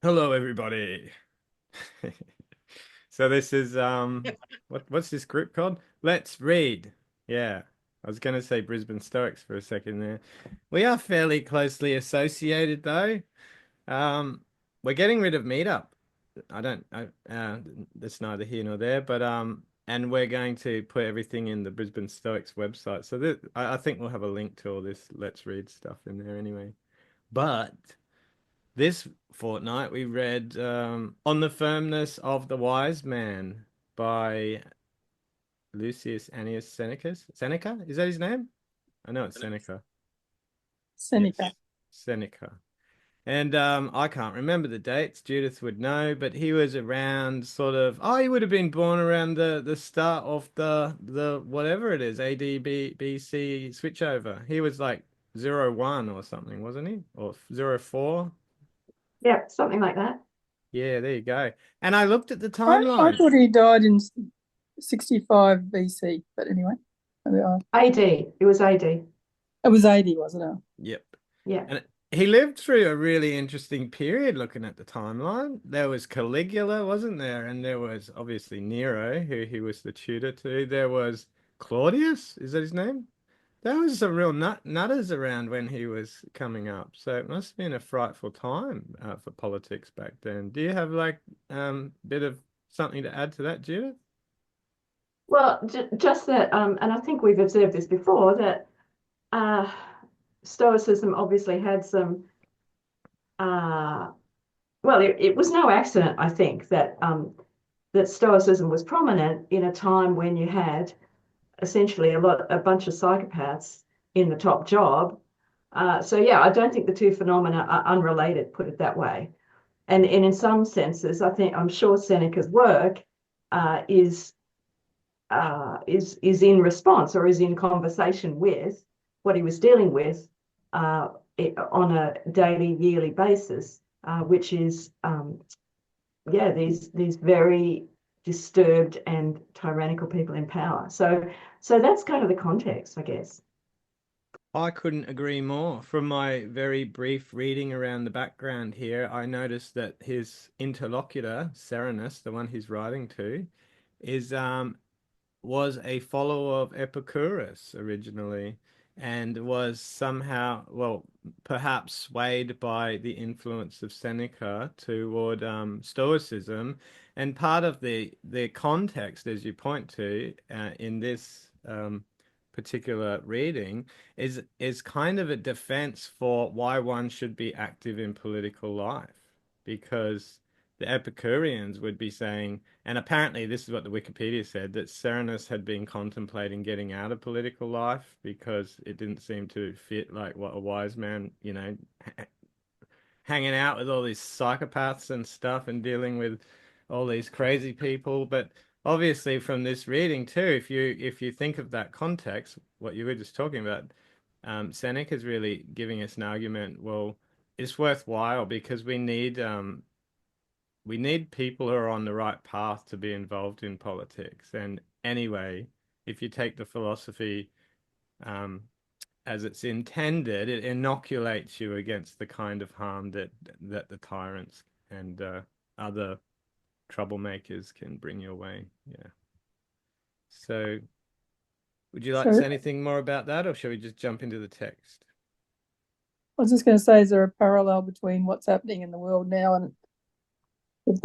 Hello, everybody. So this is what's this group called? Let's read. Yeah. I was going to say Brisbane Stoics for a second there. We are fairly closely associated though. Um we're getting rid of Meetup. That's neither here nor there, but and we're going to put everything in the Brisbane Stoics website. So I think we'll have a link to all this Let's Read stuff in there anyway. But this fortnight we read On the Firmness of the Wise Man by Lucius Annaeus Seneca. Seneca? Is that his name? I know it's Seneca. Seneca. Yes. Seneca. And I can't remember the dates. Judith would know, but he was around sort of he would have been born around the start of the whatever it is, AD BC switchover. He was like 01 or something, wasn't he? Or 04? Yeah, something like that. Yeah, there you go. And I looked at the I timeline. thought he died in 65 BC, but anyway, AD. It was AD. it was 80, wasn't it? Yep. Yeah. And he lived through a really interesting period looking at the timeline. There was Caligula, wasn't there? And there was obviously Nero, who he was the tutor to. There was Claudius, is that his name? There was some real nutters around when he was coming up. So it must have been a frightful time for politics back then. Do you have like bit of something to add to that, Judith? Well, just that, and I think we've observed this before, that uh, Stoicism obviously had some, uh, well, it was no accident, I think, that Stoicism was prominent in a time when you had essentially a bunch of psychopaths in the top job. So yeah, I don't think the two phenomena are unrelated, put it that way. And in some senses, I'm sure Seneca's work uh, is is in response or is in conversation with what he was dealing with uh, on a daily, yearly basis, which is these very disturbed and tyrannical people in power. So that's kind of the context, I guess. I couldn't agree more. From my very brief reading around the background here, I noticed that his interlocutor, Serenus, the one he's writing to, is was a follower of Epicurus originally and was somehow, well, perhaps swayed by the influence of Seneca toward Stoicism. And part of the context, as you point to in this particular reading, is kind of a defense for why one should be active in political life, because the Epicureans would be saying, and apparently this is what the Wikipedia said, that Serenus had been contemplating getting out of political life because it didn't seem to fit like what a wise man, hanging out with all these psychopaths and stuff and dealing with all these crazy people. But obviously from this reading too, if you think of that context, what you were just talking about, Seneca is really giving us an argument. Well, it's worthwhile because we need people who are on the right path to be involved in politics. And anyway, if you take the philosophy um, as it's intended, it inoculates you against the kind of harm that the tyrants and other troublemakers can bring your way. Yeah. So, would you like to So say anything more about that, or shall we just jump into the text? I was just going to say, is there a parallel between what's happening in the world now and with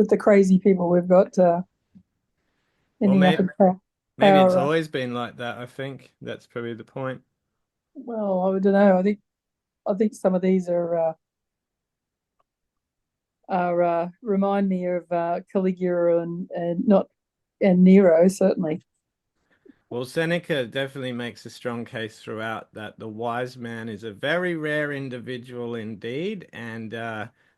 the crazy people we've got Well, ending up in maybe it's power? always been like that. I think that's probably the point. Well, I don't know. I think some of these are remind me of Caligula and not and Nero certainly. Well, Seneca definitely makes a strong case throughout that the wise man is a very rare individual indeed, and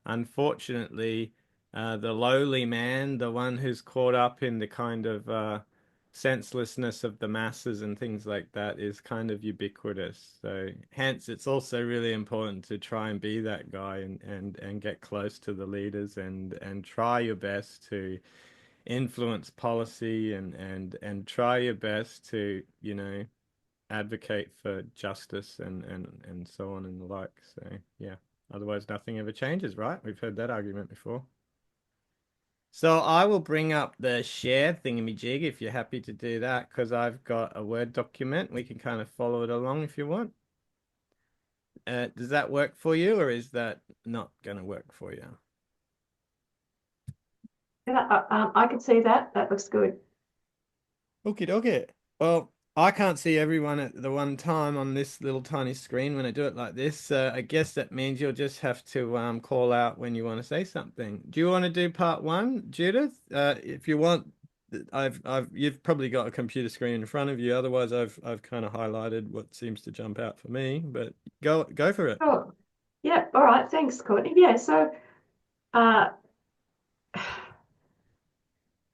unfortunately, the lowly man, the one who's caught up in the kind of senselessness of the masses and things like that, is kind of ubiquitous. So, hence, it's also really important to try and be that guy and get close to the leaders and try your best to influence policy and try your best to advocate for justice and so on and the like. So yeah. Otherwise, nothing ever changes, right? We've heard that argument before. So I will bring up the share thingamajig if you're happy to do that, because I've got a Word document. We can kind of follow it along if you want. Does that work for you, or is that not going to work for you? Yeah, I can see that. That looks good. Okay, dokie. Well, I can't see everyone at the one time on this little tiny screen when I do it like this. So I guess that means you'll just have to call out when you want to say something. Do you want to do part one, Judith? If you want, you've probably got a computer screen in front of you. Otherwise, I've kind of highlighted what seems to jump out for me. But go for it. Oh, yeah. All right. Thanks, Courtney. Yeah. So, uh,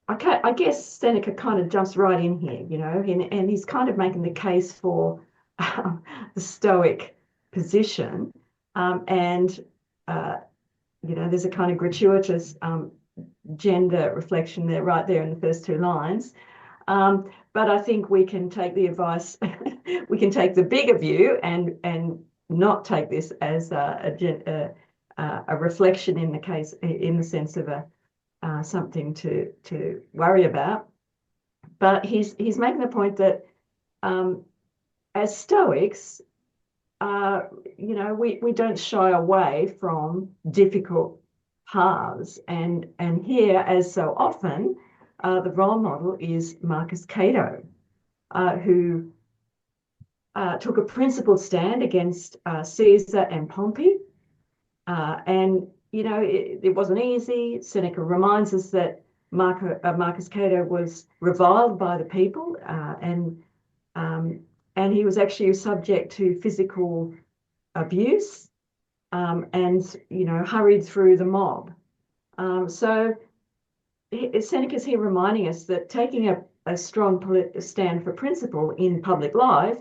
I guess Seneca kind of jumps right in here, and he's kind of making the case for the Stoic position. And, there's a kind of gratuitous gender reflection there, right there in the first two lines. But I think we can take the advice, we can take the bigger view and not take this as a reflection in the case, in the sense of something to worry about. But he's making the point that as Stoics, we don't shy away from difficult paths, and here, as so often, the role model is Marcus Cato, who took a principled stand against Caesar and Pompey, and it wasn't easy. Seneca reminds us that Marcus Cato was reviled by the people, and he was actually subject to physical abuse, and hurried through the mob. So Seneca's here reminding us that taking a strong stand for principle in public life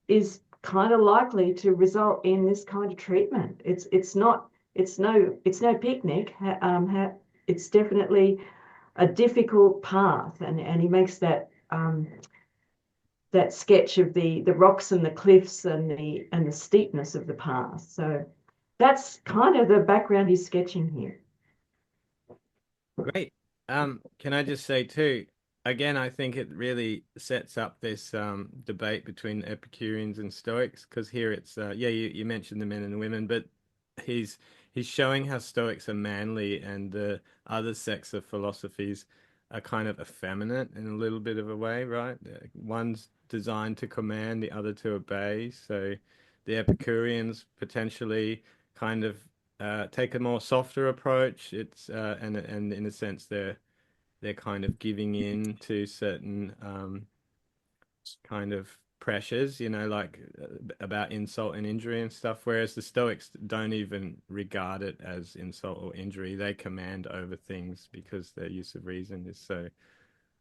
is kind of likely to result in this kind of treatment. It's no picnic. It's definitely a difficult path, and he makes that sketch of the rocks and the cliffs and the steepness of the path. So that's kind of the background he's sketching here. Great. Can I just say too, again, I think it really sets up this debate between Epicureans and Stoics, because here it's yeah, you mentioned the men and the women, but he's he's showing how Stoics are manly and the other sects of philosophies are kind of effeminate in a little bit of a way, right? One's designed to command, the other to obey. So the Epicureans potentially kind of take a more softer approach. It's and in a sense they're kind of giving in to certain kind of pressures, like about insult and injury and stuff. Whereas the Stoics don't even regard it as insult or injury. They command over things because their use of reason is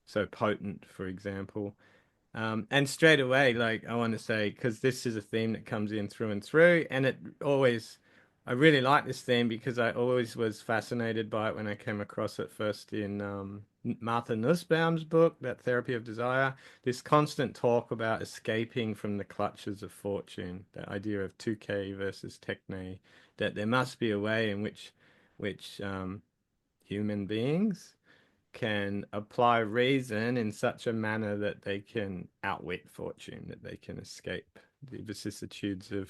so potent, for example. And straight away, like I want to say, because this is a theme that comes in through and through, and I really like this theme because I always was fascinated by it when I came across it first in Martha Nussbaum's book, that Therapy of Desire. This constant talk about escaping from the clutches of fortune, that idea of 2K versus techne, that there must be a way in which human beings can apply reason in such a manner that they can outwit fortune, that they can escape the vicissitudes of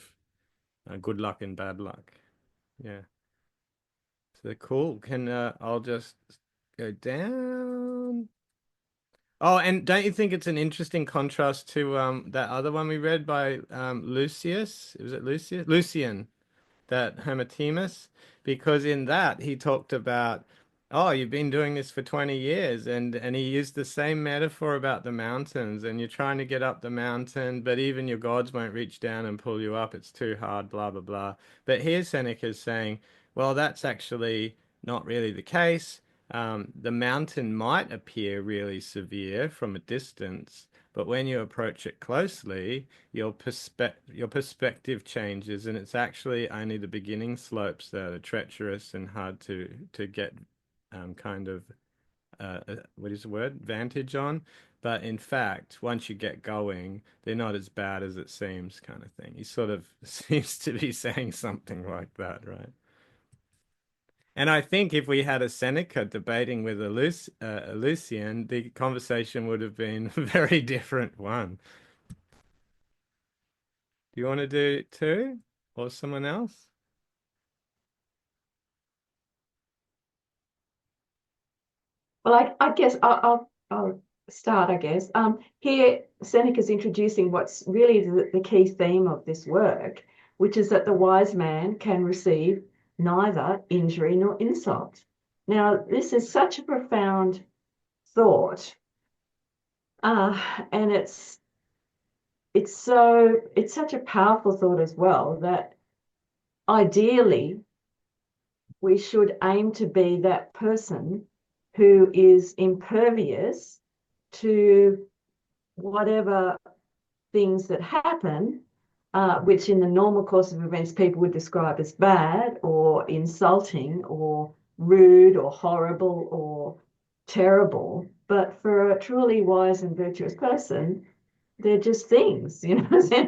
good luck and bad luck. Yeah. So cool. I'll just go down. Oh, and don't you think it's an interesting contrast to that other one we read by Lucius? Was it Lucius? Lucian, that Hermotimus, because in that he talked about, oh, you've been doing this for 20 years, and he used the same metaphor about the mountains, and you're trying to get up the mountain, but even your gods won't reach down and pull you up. It's too hard, blah, blah, blah. But here Seneca's saying, well, that's actually not really the case. The mountain might appear really severe from a distance, but when you approach it closely, your perspective changes, and it's actually only the beginning slopes that are treacherous and hard to get kind of what is the word? Vantage on. but in fact, once you get going, they're not as bad as it seems, kind of thing. He sort of seems to be saying something like that, right? And I think if we had a Seneca debating with a Lucian, the conversation would have been a very different one. Do you want to do it too? Or someone else? Well, I guess I'll start, I guess. Here, Seneca's introducing what's really the key theme of this work, which is that the wise man can receive neither injury nor insult. Now, this is such a profound thought, and it's such a powerful thought as well that ideally we should aim to be that person who is impervious to whatever things that happen, which in the normal course of events people would describe as bad or insulting or rude or horrible or terrible. But for a truly wise and virtuous person, they're just things, they're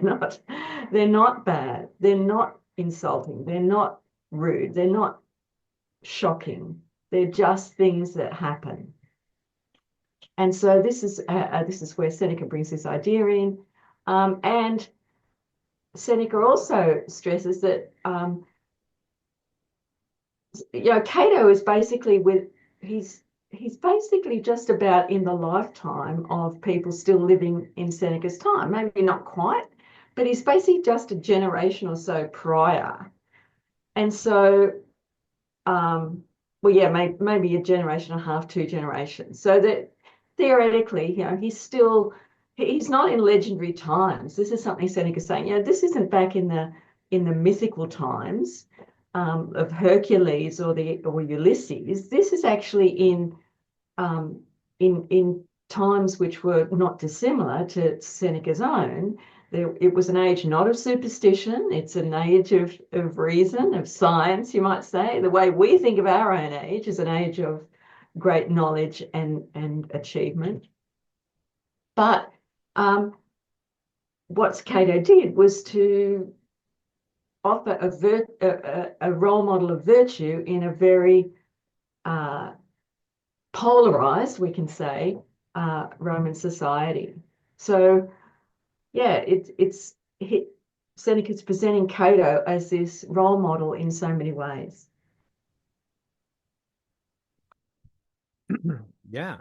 not bad, they're not insulting, they're not rude, they're not shocking. They're just things that happen. And so this is where Seneca brings this idea in, and Seneca also stresses that Cato is basically he's basically just about in the lifetime of people still living in Seneca's time. Maybe not quite, but he's basically just a generation or so prior. And so well, yeah, maybe a generation and a half, 2 generations. So that theoretically, he's not in legendary times. This is something Seneca's saying. This isn't back in the mythical times of Hercules or Ulysses. This is actually in times which were not dissimilar to Seneca's own. It was an age not of superstition. It's an age of reason, of science, you might say. The way we think of our own age is an age of great knowledge and achievement. But what Cato did was to offer a role model of virtue in a very polarized, we can say, Roman society. So yeah, Seneca's presenting Cato as this role model in so many ways. Yeah.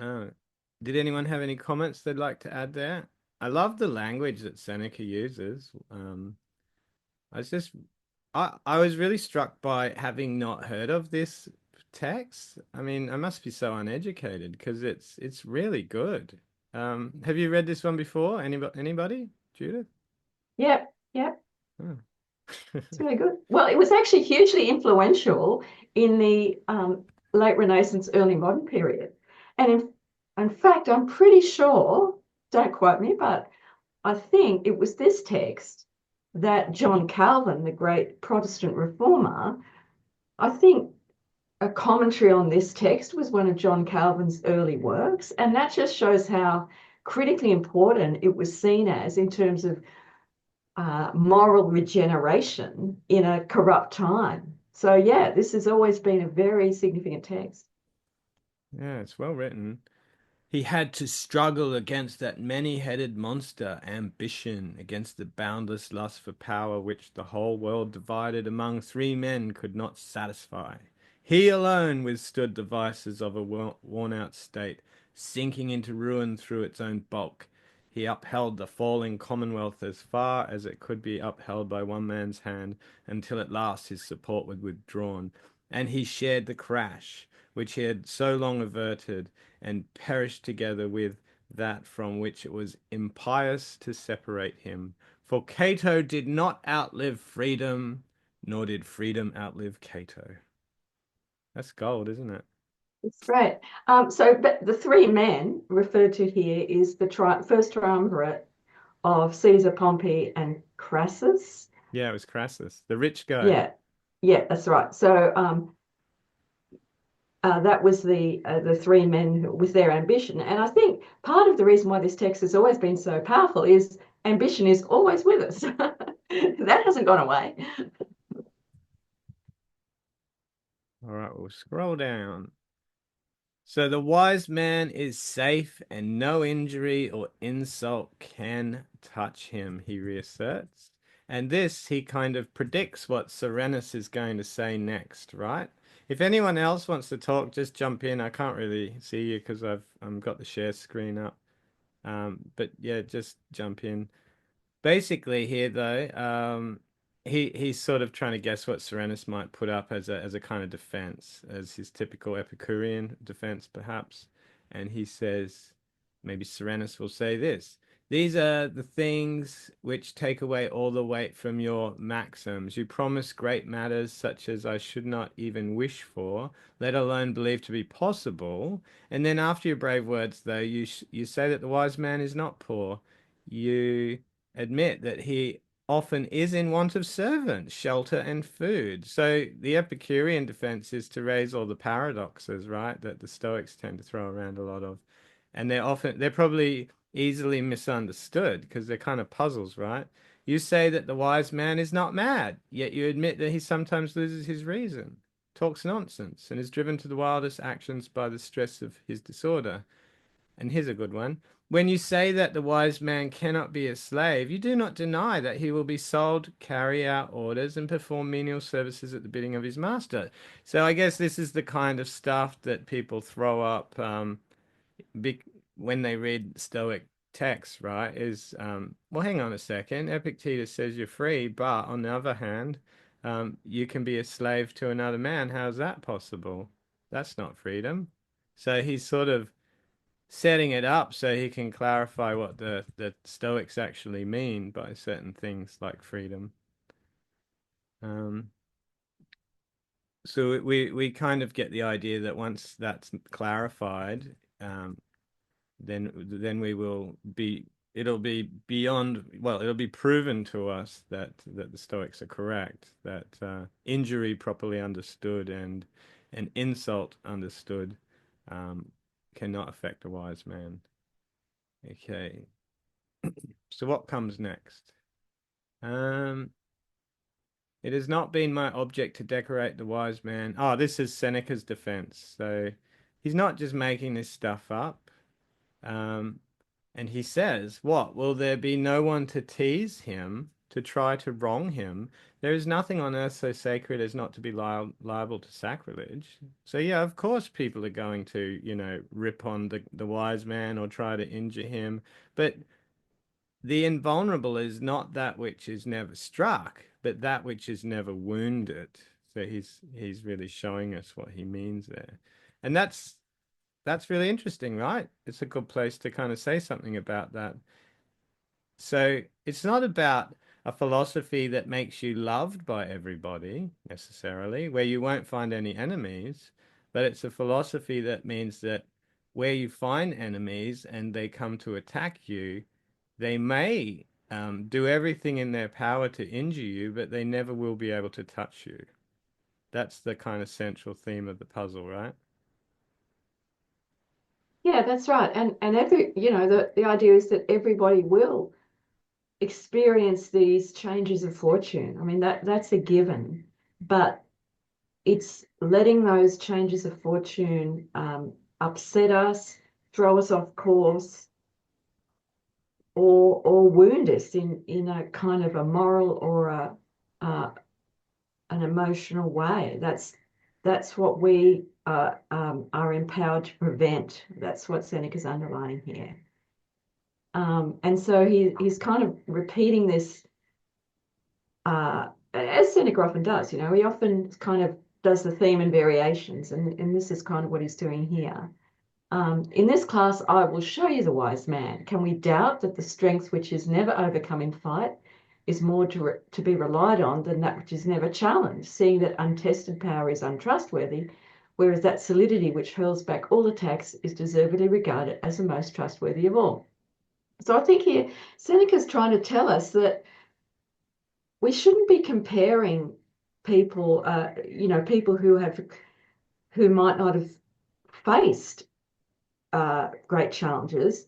Did anyone have any comments they'd like to add there? I love the language that Seneca uses. I was just, I was really struck by having not heard of this text. I mean, I must be so uneducated because it's really good. Have you read this one before? Anybody? Judith? Yep, yep. Oh. It's really good. Well, it was actually hugely influential in the late Renaissance, early modern period. And in fact, I'm pretty sure, don't quote me, but I think it was this text that John Calvin, the great Protestant reformer, I think a commentary on this text was one of John Calvin's early works. And that just shows how critically important it was seen as in terms of moral regeneration in a corrupt time. So yeah, this has always been a very significant text. Yeah, it's well written. He had to struggle against that many-headed monster, ambition, against the boundless lust for power which the whole world divided among 3 men could not satisfy. He alone withstood the vices of a worn-out state, sinking into ruin through its own bulk. He upheld the falling commonwealth as far as it could be upheld by one man's hand, until at last his support was withdrawn, and he shared the crash which he had so long averted, and perished together with that from which it was impious to separate him. For Cato did not outlive freedom, nor did freedom outlive Cato. That's gold, isn't it? It's great. But the 3 men referred to here is the first triumvirate of Caesar, Pompey, and Crassus. Yeah, it was Crassus, the rich guy. Yeah, yeah, that's right. So that was the three men with their ambition. And I think part of the reason why this text has always been so powerful is ambition is always with us. That hasn't gone away. All right, we'll scroll down. So the wise man is safe, and no injury or insult can touch him, he reasserts. And this, he kind of predicts what Serenus is going to say next, right? If anyone else wants to talk, just jump in. I can't really see you because I've got the share screen up. But yeah, just jump in. Basically, here though, he's sort of trying to guess what Serenus might put up as a kind of defense, as his typical Epicurean defense, perhaps. And he says, maybe Serenus will say this. These are the things which take away all the weight from your maxims. You promise great matters such as I should not even wish for, let alone believe to be possible. And then after your brave words, though, you say that the wise man is not poor. You admit that he often is in want of servants, shelter, and food. So the Epicurean defense is to raise all the paradoxes, right, that the Stoics tend to throw around a lot of. And they're probably easily misunderstood because they're kind of puzzles, right? You say that the wise man is not mad, yet you admit that he sometimes loses his reason, talks nonsense, and is driven to the wildest actions by the stress of his disorder. And here's a good one. When you say that the wise man cannot be a slave, you do not deny that he will be sold, carry out orders, and perform menial services at the bidding of his master. So I guess this is the kind of stuff that people throw up when they read Stoic texts, right? Well, hang on a second. Epictetus says you're free, but on the other hand, you can be a slave to another man. How's that possible? That's not freedom. So he's sort of setting it up so he can clarify what the Stoics actually mean by certain things like freedom. Um, so we kind of get the idea that once that's clarified, then we will be it'll be beyond well it'll be proven to us that the Stoics are correct, that injury properly understood and an insult understood um, cannot affect a wise man. Okay. So what comes next? Um, it has not been my object to decorate the wise man. Oh, this is Seneca's defense. So he's not just making this stuff up. Um, and he says, what? Will there be no one to tease him, to try to wrong him? There is nothing on earth so sacred as not to be liable to sacrilege. So yeah, of course people are going to, rip on the wise man or try to injure him. But the invulnerable is not that which is never struck, but that which is never wounded. So he's really showing us what he means there. And that's really interesting, right? It's a good place to kind of say something about that. So it's not about a philosophy that makes you loved by everybody necessarily, where you won't find any enemies, but it's a philosophy that means that where you find enemies and they come to attack you, they may do everything in their power to injure you, but they never will be able to touch you. That's the kind of central theme of the puzzle, right? Yeah, that's right. And the idea is that everybody will experience these changes of fortune. I mean, that's a given, but it's letting those changes of fortune upset us, throw us off course, or wound us in a kind of a moral or uh, an emotional way. That's what we are empowered to prevent. That's what Seneca's underlining here. And so he's kind of repeating this, as Seneca often does. He often kind of does the theme in variations, and this is kind of what he's doing here. In this class, I will show you the wise man. Can we doubt that the strength which is never overcome in fight is more to be relied on than that which is never challenged, seeing that untested power is untrustworthy, whereas that solidity which hurls back all attacks is deservedly regarded as the most trustworthy of all? So I think here Seneca's trying to tell us that we shouldn't be comparing people, people who have who might not have faced great challenges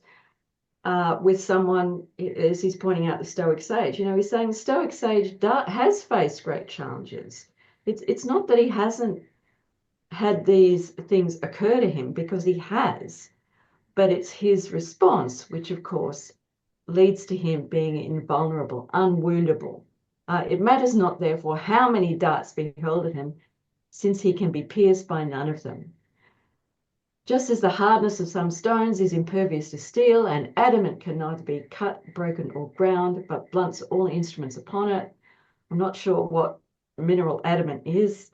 with someone, as he's pointing out, the Stoic sage. He's saying the Stoic sage has faced great challenges. It's not that he hasn't had these things occur to him, because he has, but it's his response, which of course leads to him being invulnerable, unwoundable. It matters not, therefore, how many darts be hurled at him, since he can be pierced by none of them. Just as the hardness of some stones is impervious to steel, and adamant can neither be cut, broken, or ground, but blunts all instruments upon it. I'm not sure what mineral adamant is.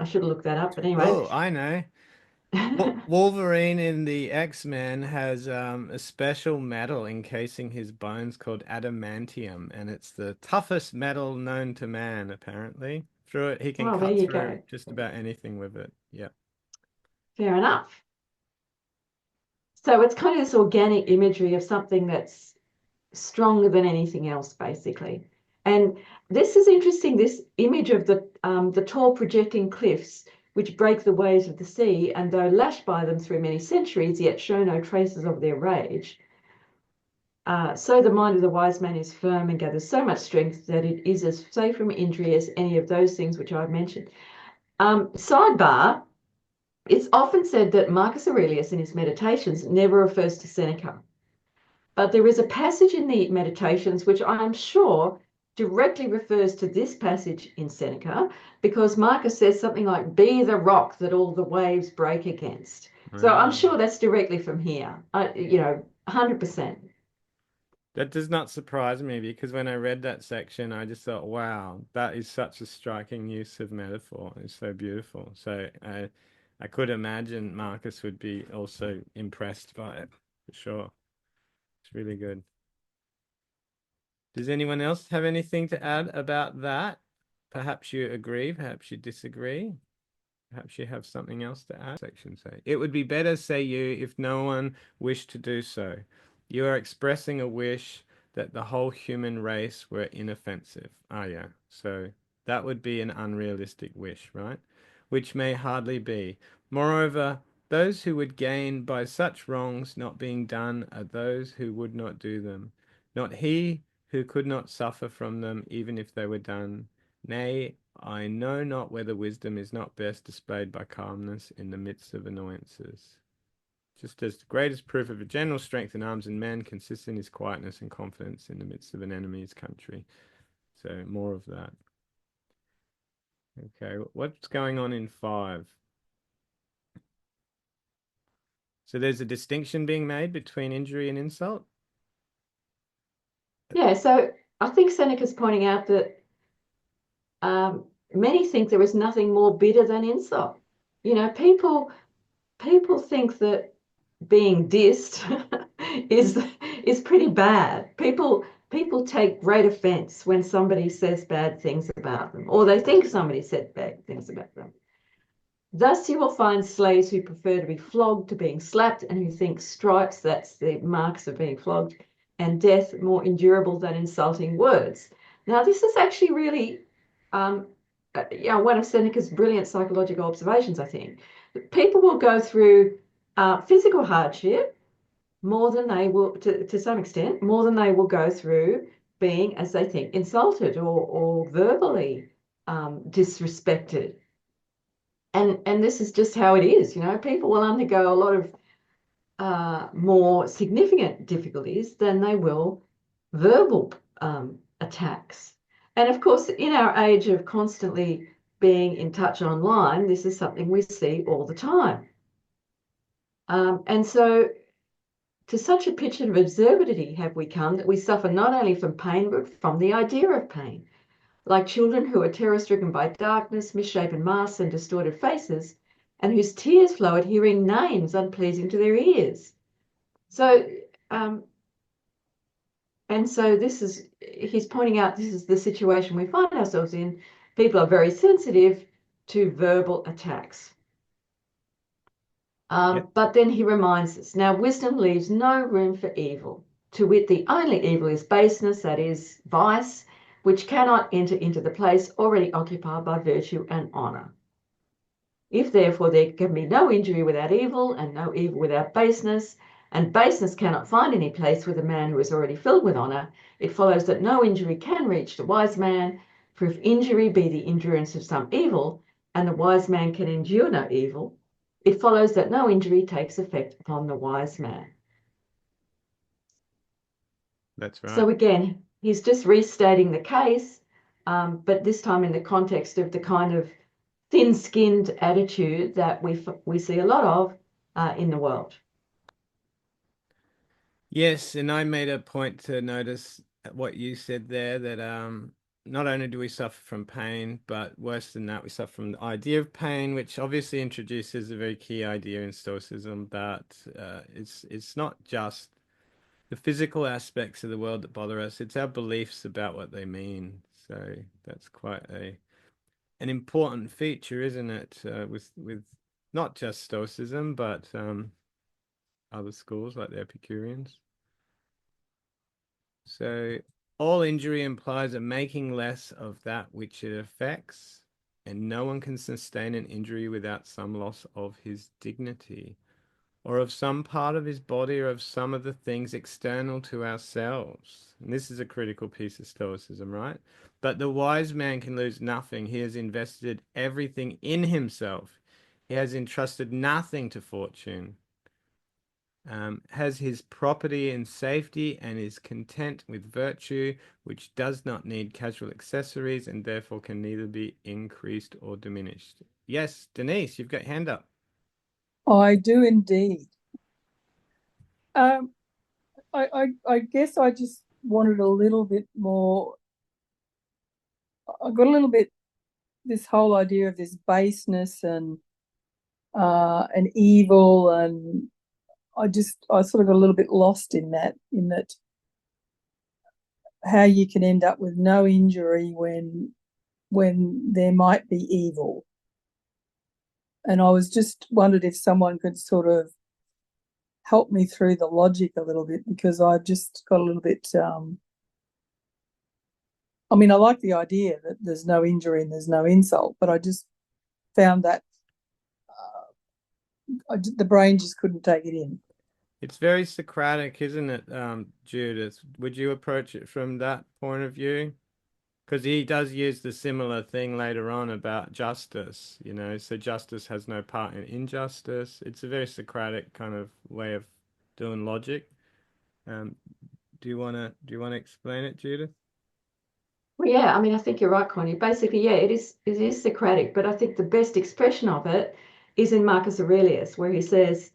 I should have looked that up, but anyway. Oh, I know. Wolverine in the X-Men has a special metal encasing his bones called adamantium, and it's the toughest metal known to man, apparently. Through it, he can Well, there cut you through go. just about anything with it. Yeah. Fair enough. So it's kind of this organic imagery of something that's stronger than anything else, basically. And this is interesting, this image of the tall projecting cliffs which break the waves of the sea, and though lashed by them through many centuries, yet show no traces of their rage. So the mind of the wise man is firm and gathers so much strength that it is as safe from injury as any of those things which I've mentioned. Sidebar, it's often said that Marcus Aurelius in his Meditations never refers to Seneca. But there is a passage in the Meditations which I am sure directly refers to this passage in Seneca, because Marcus says something like, "Be the rock that all the waves break against." So I'm sure that's directly from here. 100%. That does not surprise me, because when I read that section, I just thought, wow, that is such a striking use of metaphor. It's so beautiful. So I could imagine Marcus would be also impressed by it, for sure. It's really good. Does anyone else have anything to add about that? Perhaps you agree, perhaps you disagree. Perhaps you have something else to add. Section say, it would be better, say you, if no one wished to do so. You are expressing a wish that the whole human race were inoffensive. Ah, yeah. So that would be an unrealistic wish, right? Which may hardly be. Moreover, those who would gain by such wrongs not being done are those who would not do them, not he who could not suffer from them, even if they were done. Nay, I know not whether wisdom is not best displayed by calmness in the midst of annoyances. Just as the greatest proof of a general strength in arms and men consists in his quietness and confidence in the midst of an enemy's country. So more of that. Okay, what's going on in 5? So there's a distinction being made between injury and insult? Yeah, so I think Seneca's pointing out that many think there is nothing more bitter than insult. People think that being dissed is pretty bad. People take great offense when somebody says bad things about them, or they think somebody said bad things about them. Thus you will find slaves who prefer to be flogged to being slapped, and who think stripes, that's the marks of being flogged, and death more endurable than insulting words. Now, this is actually really one of Seneca's brilliant psychological observations, I think. People will go through physical hardship more than they will, to some extent, more than they will go through being, as they think, insulted or verbally disrespected. And this is just how it is. People will undergo a lot of more significant difficulties than they will verbal attacks. And of course, in our age of constantly being in touch online, this is something we see all the time. And so to such a pitch of absurdity have we come that we suffer not only from pain, but from the idea of pain. Like children who are terror-stricken by darkness, misshapen masks, and distorted faces, and whose tears flow at hearing names unpleasing to their ears. So, and so he's pointing out, this is the situation we find ourselves in. People are very sensitive to verbal attacks. But then he reminds us, now wisdom leaves no room for evil. To wit, the only evil is baseness, that is, vice, which cannot enter into the place already occupied by virtue and honor. If therefore there can be no injury without evil, and no evil without baseness, and baseness cannot find any place with a man who is already filled with honour, it follows that no injury can reach the wise man, for if injury be the endurance of some evil, and the wise man can endure no evil, it follows that no injury takes effect upon the wise man. That's right. So again, he's just restating the case, but this time in the context of the kind of thin-skinned attitude that we see a lot of in the world. Yes, and I made a point to notice what you said there, that not only do we suffer from pain, but worse than that, we suffer from the idea of pain, which obviously introduces a very key idea in Stoicism, but it's not just the physical aspects of the world that bother us, it's our beliefs about what they mean. So that's quite an important feature, isn't it? With not just Stoicism, but other schools like the Epicureans. So all injury implies a making less of that which it affects, and no one can sustain an injury without some loss of his dignity, or of some part of his body, or of some of the things external to ourselves. And this is a critical piece of Stoicism, right? But the wise man can lose nothing. He has invested everything in himself. He has entrusted nothing to fortune. Has his property in safety, and is content with virtue, which does not need casual accessories, and therefore can neither be increased or diminished. Yes, Denise, you've got your hand up. I do indeed. I guess I just wanted a little bit more. I got a little bit this whole idea of this baseness and evil, and I sort of got a little bit lost in that how you can end up with no injury when there might be evil. And I was just wondered if someone could sort of help me through the logic a little bit, because I just got a little bit I mean, I like the idea that there's no injury and there's no insult, but I just found that the brain just couldn't take it in. It's very Socratic, isn't it, Judith? Would you approach it from that point of view? Because he does use the similar thing later on about justice, so justice has no part in injustice. It's a very Socratic kind of way of doing logic. Um, do you wanna explain it, Judith? Well, yeah, I mean, I think you're right, Connie. Basically, yeah, it is Socratic, but I think the best expression of it is in Marcus Aurelius, where he says,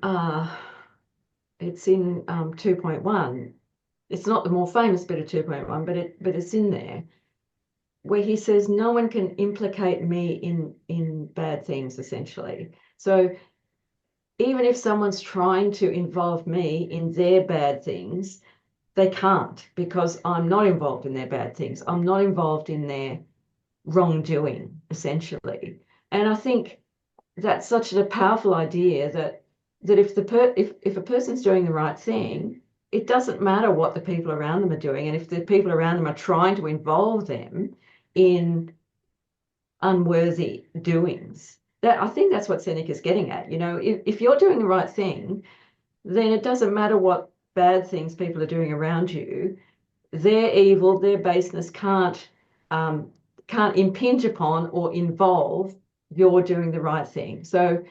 uh, it's in 2.1. It's not the more famous bit of 2.1, but it's in there, where he says, no one can implicate me in bad things, essentially. So even if someone's trying to involve me in their bad things, they can't, because I'm not involved in their bad things. I'm not involved in their wrongdoing, essentially. And I think that's such a powerful idea that if a person's doing the right thing, it doesn't matter what the people around them are doing, and if the people around them are trying to involve them in unworthy doings. That, I think that's what Seneca's getting at. If you're doing the right thing, then it doesn't matter what bad things people are doing around you. Their evil, their baseness can't impinge upon or involve your doing the right thing. So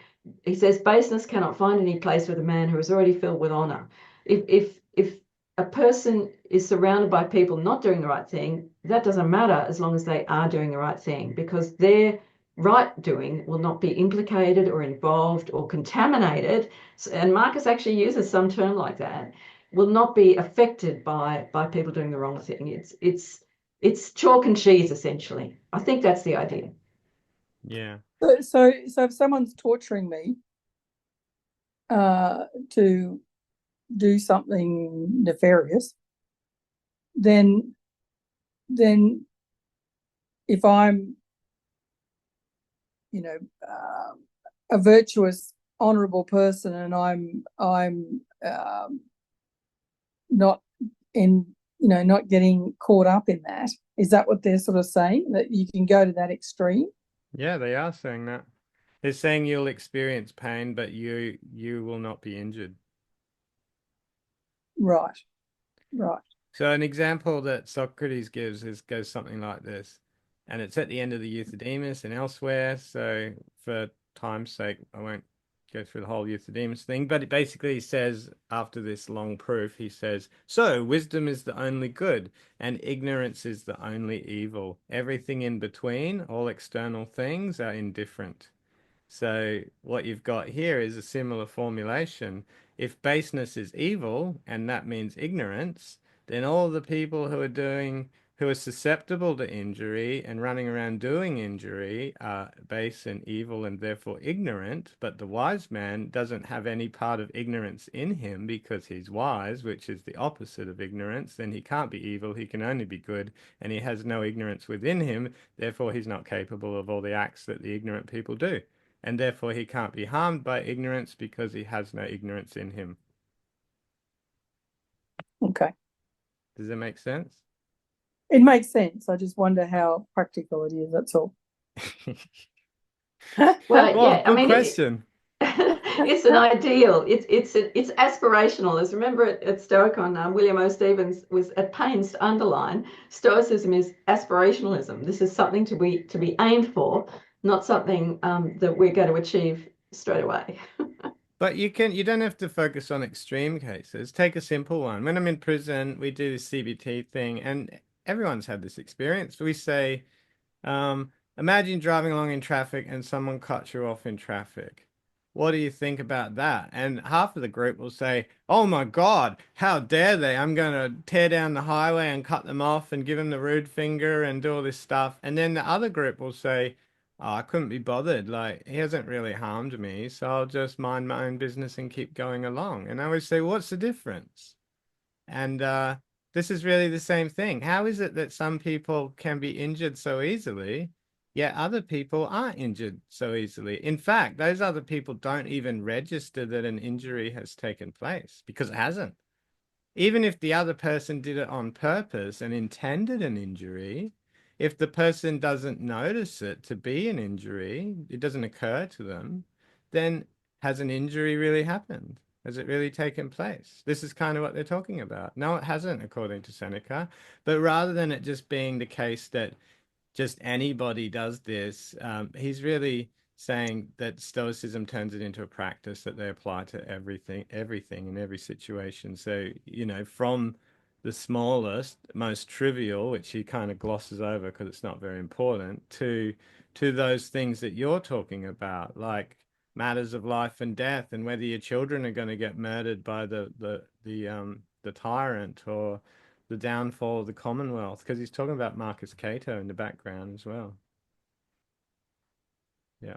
he says baseness cannot find any place with a man who is already filled with honor. If a person is surrounded by people not doing the right thing, that doesn't matter as long as they are doing the right thing, because their right doing will not be implicated or involved or contaminated. And Marcus actually uses some term like that, will not be affected by people doing the wrong thing. It's chalk and cheese, essentially. I think that's the idea. Yeah. So if someone's torturing me to do something nefarious, then if I'm a virtuous, honorable person, and I'm not not getting caught up in that, is that what they're sort of saying, that you can go to that extreme? Yeah, they are saying that. They're saying you'll experience pain, but you will not be injured. Right, right. So an example that Socrates gives is goes something like this, and it's at the end of the Euthydemus and elsewhere. So for time's sake, I won't go through the whole Euthydemus thing, but it basically says after this long proof, he says, "So wisdom is the only good, and ignorance is the only evil. Everything in between, all external things, are indifferent." So what you've got here is a similar formulation. If baseness is evil, and that means ignorance, then all the people who are susceptible to injury and running around doing injury are base and evil and therefore ignorant. But the wise man doesn't have any part of ignorance in him because he's wise, which is the opposite of ignorance. Then he can't be evil, he can only be good, and he has no ignorance within him. Therefore, he's not capable of all the acts that the ignorant people do, and therefore he can't be harmed by ignorance because he has no ignorance in him. Okay. Does that make sense? It makes sense. I just wonder how practical it is, that's all. Well, Well, yeah, I good mean, question. it's an ideal. It's aspirational. As remember at Stoicon, William O. Stevens was at pains to underline, Stoicism is aspirationalism. This is something to be aimed for, not something that we're going to achieve straight away. But you don't have to focus on extreme cases. Take a simple one. When I'm in prison, we do this CBT thing, and everyone's had this experience. We say, imagine driving along in traffic and someone cuts you off in traffic. What do you think about that? And half of the group will say, "Oh my God, how dare they? I'm going to tear down the highway and cut them off and give them the rude finger and do all this stuff." And then the other group will say, "Oh, I couldn't be bothered. Like, he hasn't really harmed me, so I'll just mind my own business and keep going along." And I always say, "What's the difference?" And this is really the same thing. How is it that some people can be injured so easily, yet other people aren't injured so easily? In fact, those other people don't even register that an injury has taken place because it hasn't. Even if the other person did it on purpose and intended an injury, if the person doesn't notice it to be an injury, it doesn't occur to them, then has an injury really happened? Has it really taken place? This is kind of what they're talking about. No, it hasn't, according to Seneca. But rather than it just being the case that just anybody does this. He's really saying that Stoicism turns it into a practice that they apply to everything in every situation. So, from the smallest, most trivial, which he kind of glosses over because it's not very important, to those things that you're talking about, like matters of life and death, and whether your children are going to get murdered by the tyrant, or the downfall of the Commonwealth, because he's talking about Marcus Cato in the background as well. Yeah.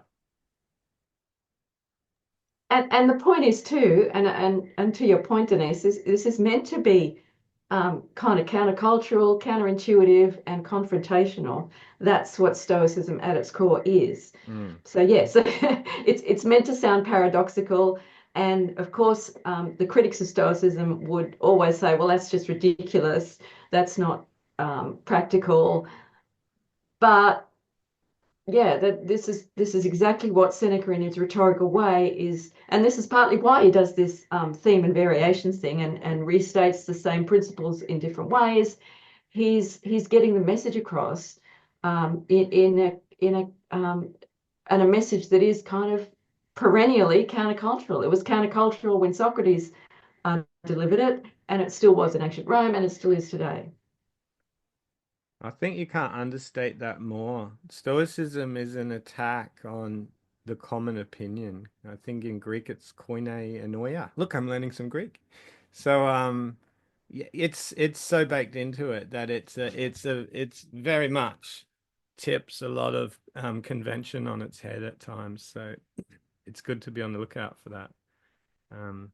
And the point is too, and to your point, Denise, this is meant to be kind of countercultural, counterintuitive, and confrontational. That's what Stoicism at its core is. Mm. So yes, it's meant to sound paradoxical, and of course, the critics of Stoicism would always say, "Well, that's just ridiculous. That's not practical." But yeah, that this is exactly what Seneca in his rhetorical way is, and this is partly why he does this theme and variations thing and restates the same principles in different ways. He's getting the message across in a and a message that is kind of perennially countercultural. It was countercultural when Socrates delivered it, and it still was in ancient Rome, and it still is today. I think you can't understate that more. Stoicism is an attack on the common opinion. I think in Greek it's koine enoia. Look, I'm learning some Greek. So yeah, it's so baked into it that it's very much tips a lot of convention on its head at times. So it's good to be on the lookout for that. Um,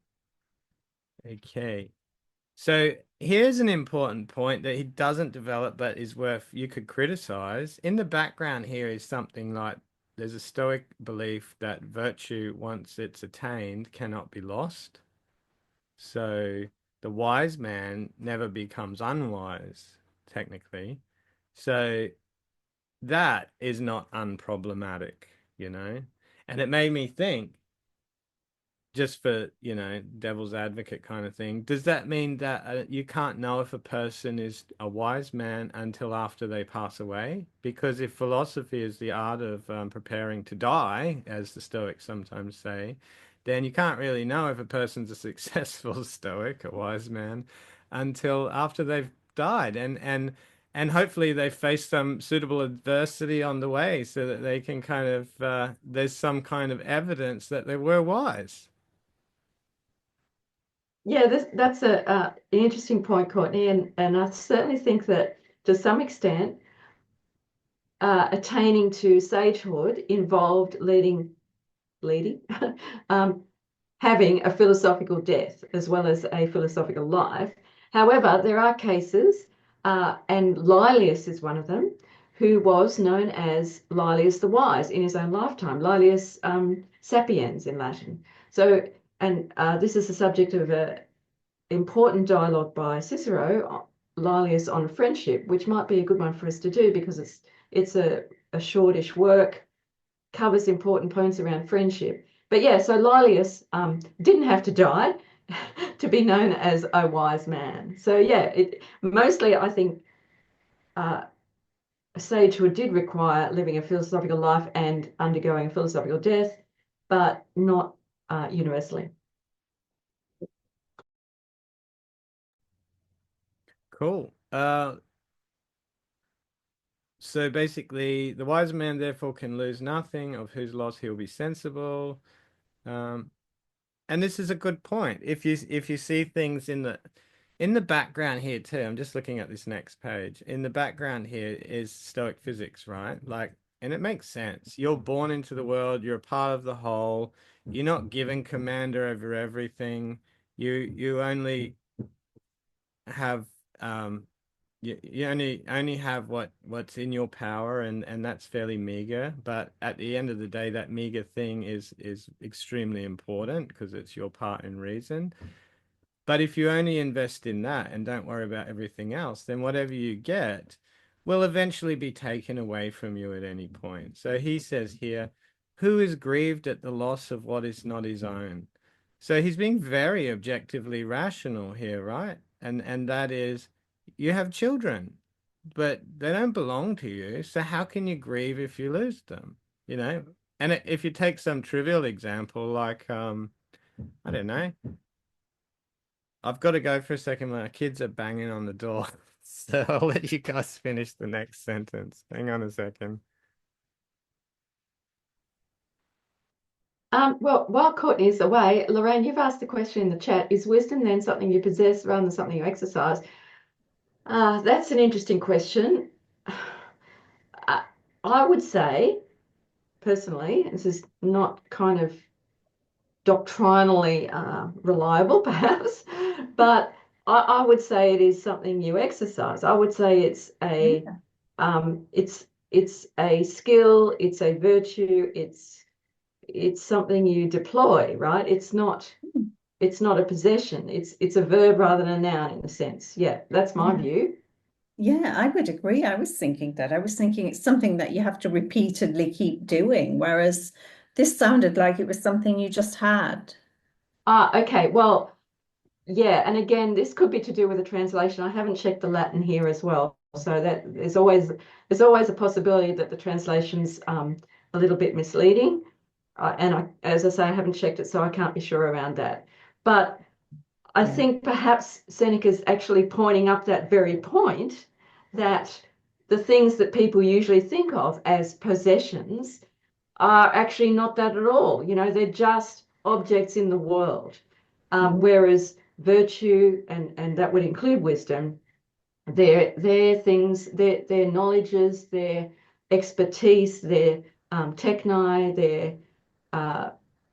okay. So here's an important point that he doesn't develop, but is worth you could criticize. In the background here is something like there's a Stoic belief that virtue, once it's attained, cannot be lost. So the wise man never becomes unwise, technically. So that is not unproblematic, you know? And it made me think, just for, devil's advocate kind of thing, does that mean that you can't know if a person is a wise man until after they pass away? Because if philosophy is the art of preparing to die, as the Stoics sometimes say, then you can't really know if a person's a successful Stoic, a wise man, until after they've died. And hopefully they face some suitable adversity on the way so that they can kind of, there's some kind of evidence that they were wise. Yeah, that's an interesting point, Courtney, and I certainly think that to some extent, attaining to sagehood involved leading, um, having a philosophical death as well as a philosophical life. However, there are cases, and Laelius is one of them, who was known as Laelius the Wise in his own lifetime, Laelius Sapiens in Latin. So, and this is the subject of an important dialogue by Cicero, Laelius on friendship, which might be a good one for us to do because it's a shortish work, covers important points around friendship. But yeah, so Laelius didn't have to die to be known as a wise man. So yeah, mostly I think sagehood did require living a philosophical life and undergoing a philosophical death, but not universally. Cool. So basically, the wise man therefore can lose nothing, of whose loss he'll be sensible. Um, and this is a good point. If you see things in the background here too, I'm just looking at this next page. In the background here is Stoic physics, right? Like, and it makes sense. You're born into the world, you're a part of the whole. You're not given commander over everything. You only have you only have what's in your power, and that's fairly meager, but at the end of the day that meager thing is extremely important because it's your part in reason. But if you only invest in that and don't worry about everything else, then whatever you get will eventually be taken away from you at any point. So he says here, who is grieved at the loss of what is not his own? So he's being very objectively rational here, right? And that is, you have children, but they don't belong to you. So how can you grieve if you lose them? You know? And if you take some trivial example like I don't know, I've got to go for a second. My kids are banging on the door. So I'll let you guys finish the next sentence. Hang on a second. Well, while Courtney is away, Lorraine, you've asked the question in the chat, is wisdom then something you possess rather than something you exercise? That's an interesting question. I would say, personally, this is not kind of doctrinally reliable, perhaps, but I would say it is something you exercise. I would say it's it's a skill, it's a virtue, it's something you deploy, right? It's not a possession. It's a verb rather than a noun in a sense. Yeah, that's my view. Yeah, I would agree. I was thinking that. I was thinking it's something that you have to repeatedly keep doing, whereas this sounded like it was something you just had. Okay. Well, yeah, and again, this could be to do with the translation. I haven't checked the Latin here as well, so that there's always a possibility that the translation's a little bit misleading. And as I say, I haven't checked it, so I can't be sure around that. But I think perhaps Seneca's actually pointing up that very point that the things that people usually think of as possessions are actually not that at all. You know, they're just objects in the world. Whereas virtue, and that would include wisdom, their things, their knowledges, their expertise, their techni, their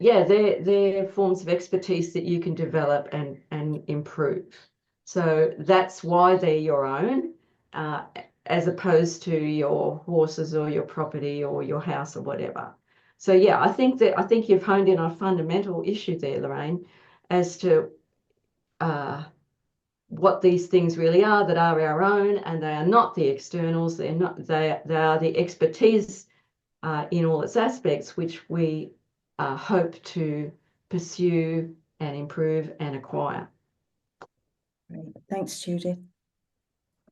they're forms of expertise that you can develop and improve. So that's why they're your own, as opposed to your horses or your property or your house or whatever. So yeah, I think you've honed in on a fundamental issue there, Lorraine, as to what these things really are that are our own, and they are not the externals. They are the expertise in all its aspects, which we hope to pursue and improve and acquire. Great. Thanks, Judith.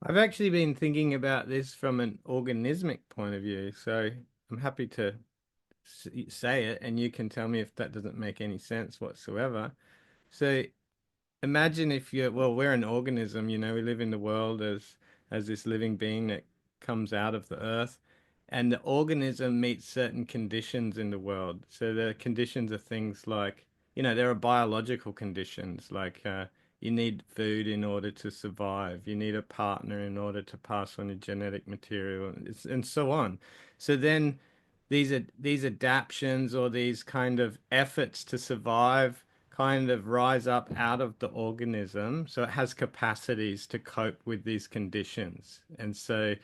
I've actually been thinking about this from an organismic point of view, so I'm happy to say it, and you can tell me if that doesn't make any sense whatsoever. So imagine if you're, well, we're an organism, you know, we live in the world as this living being that comes out of the earth, and the organism meets certain conditions in the world. So the conditions are things like, you know, there are biological conditions like you need food in order to survive, you need a partner in order to pass on your genetic material, and so on. So then these adaptions or these kind of efforts to survive kind of rise up out of the organism. So it has capacities to cope with these conditions. And so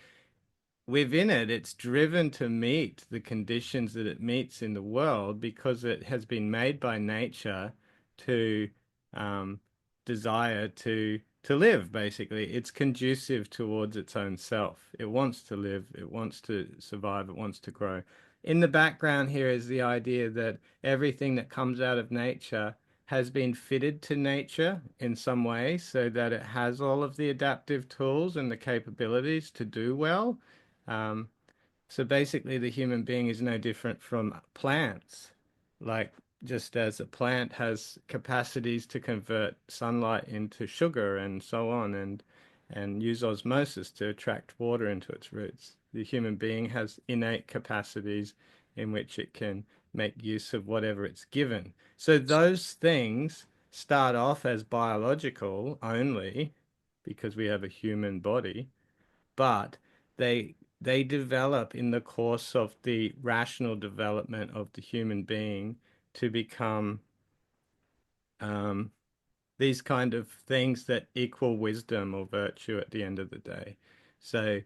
within it, it's driven to meet the conditions that it meets in the world because it has been made by nature to um, desire to live, basically. It's conducive towards its own self. It wants to live, it wants to survive, it wants to grow. In the background here is the idea that everything that comes out of nature has been fitted to nature in some way so that it has all of the adaptive tools and the capabilities to do well. Um, so basically, the human being is no different from plants. Like, just as a plant has capacities to convert sunlight into sugar and so on, and use osmosis to attract water into its roots, the human being has innate capacities in which it can make use of whatever it's given. So those things start off as biological only because we have a human body, but they develop in the course of the rational development of the human being to become um, these kind of things that equal wisdom or virtue at the end of the day. So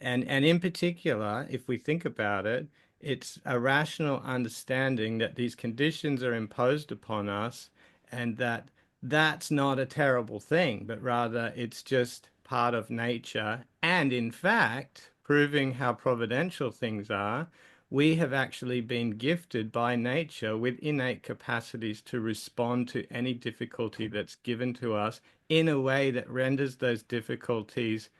and in particular, if we think about it, it's a rational understanding that these conditions are imposed upon us and that that's not a terrible thing, but rather it's just part of nature. And in fact, proving how providential things are, we have actually been gifted by nature with innate capacities to respond to any difficulty that's given to us in a way that renders those difficulties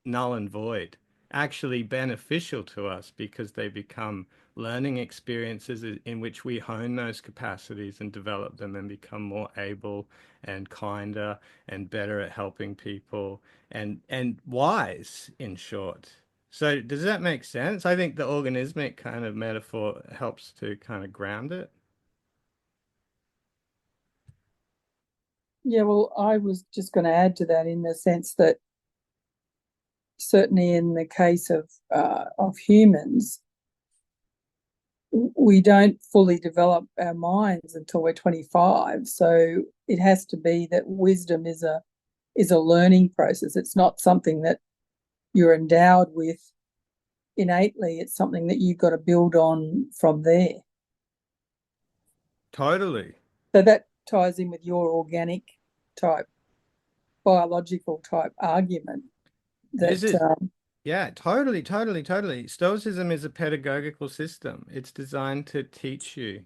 null and void, actually beneficial to us because they become learning experiences in which we hone those capacities and develop them and become more able and kinder and better at helping people and wise, in short. So does that make sense? I think the organismic kind of metaphor helps to kind of ground it. Yeah, well, I was just going to add to that in the sense that certainly in the case of humans, we don't fully develop our minds until we're 25. So it has to be that wisdom is a learning process. It's not something that you're endowed with innately. It's something that you've got to build on from there. Totally. So that ties in with your organic type, biological type argument This that is Yeah, totally, totally, totally. Stoicism is a pedagogical system. It's designed to teach you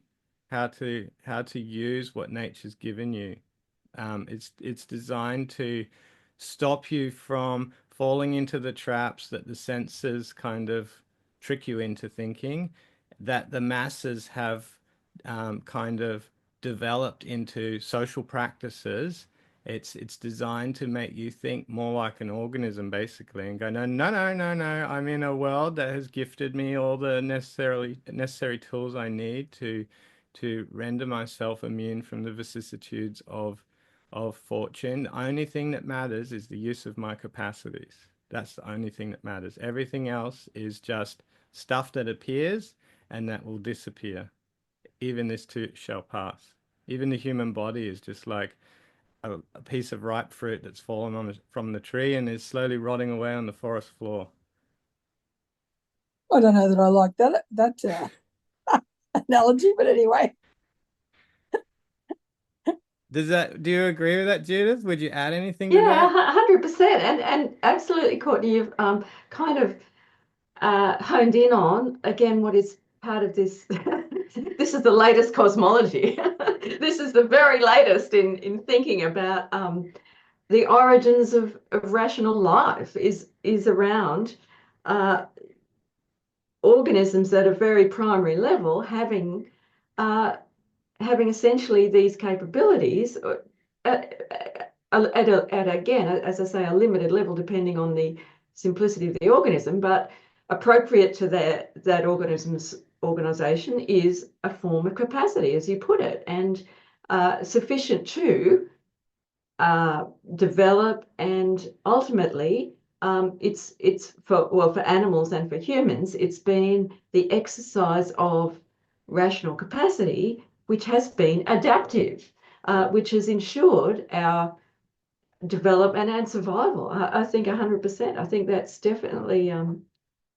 how to use what nature's given you. It's designed to stop you from falling into the traps that the senses kind of trick you into thinking, that the masses have kind of developed into social practices. It's designed to make you think more like an organism, basically, and go, no, no, no, no, no. I'm in a world that has gifted me all the necessary tools I need to render myself immune from the vicissitudes of fortune. The only thing that matters is the use of my capacities. That's the only thing that matters. Everything else is just stuff that appears and that will disappear. Even this too shall pass. Even the human body is just like a piece of ripe fruit that's fallen from the tree and is slowly rotting away on the forest floor. I don't know that I like that analogy, but anyway. Do you agree with that, Judith? Would you add anything to Yeah, that? 100%. And absolutely, Courtney, you've kind of honed in on again what is part of this. This is the latest cosmology. This is the very latest in thinking about the origins of rational life is around uh, organisms at a very primary level uh, having essentially these capabilities again, as I say, a limited level depending on the simplicity of the organism, but appropriate to that organism's organization is a form of capacity, as you put it, and sufficient to develop, and ultimately it's for animals and for humans, it's been the exercise of rational capacity which has been adaptive, which has ensured our development and survival. I think 100%. I think that's definitely a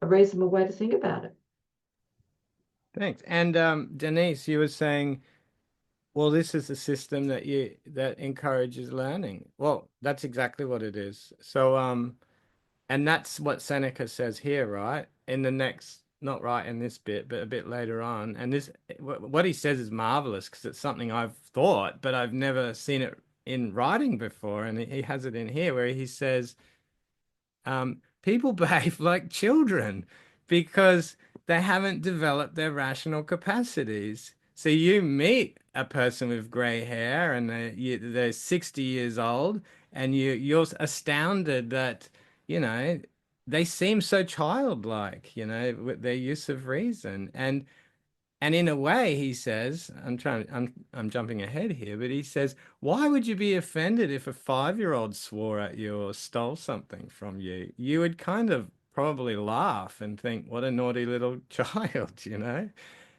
reasonable way to think about it. Thanks. And Denise, you were saying, well, this is a system that encourages learning. Well, that's exactly what it is. So and that's what Seneca says here, right? In the next, not right in this bit, but a bit later on. And this, what he says is marvelous because it's something I've thought, but I've never seen it in writing before. And he has it in here where he says, people behave like children because they haven't developed their rational capacities. So you meet a person with gray hair and they're 60 years old, and you're astounded that, you know, they seem so childlike, you know, with their use of reason. And in a way, he says, I'm jumping ahead here, but he says, why would you be offended if a 5-year-old swore at you or stole something from you? You would kind of probably laugh and think, what a naughty little child, you know?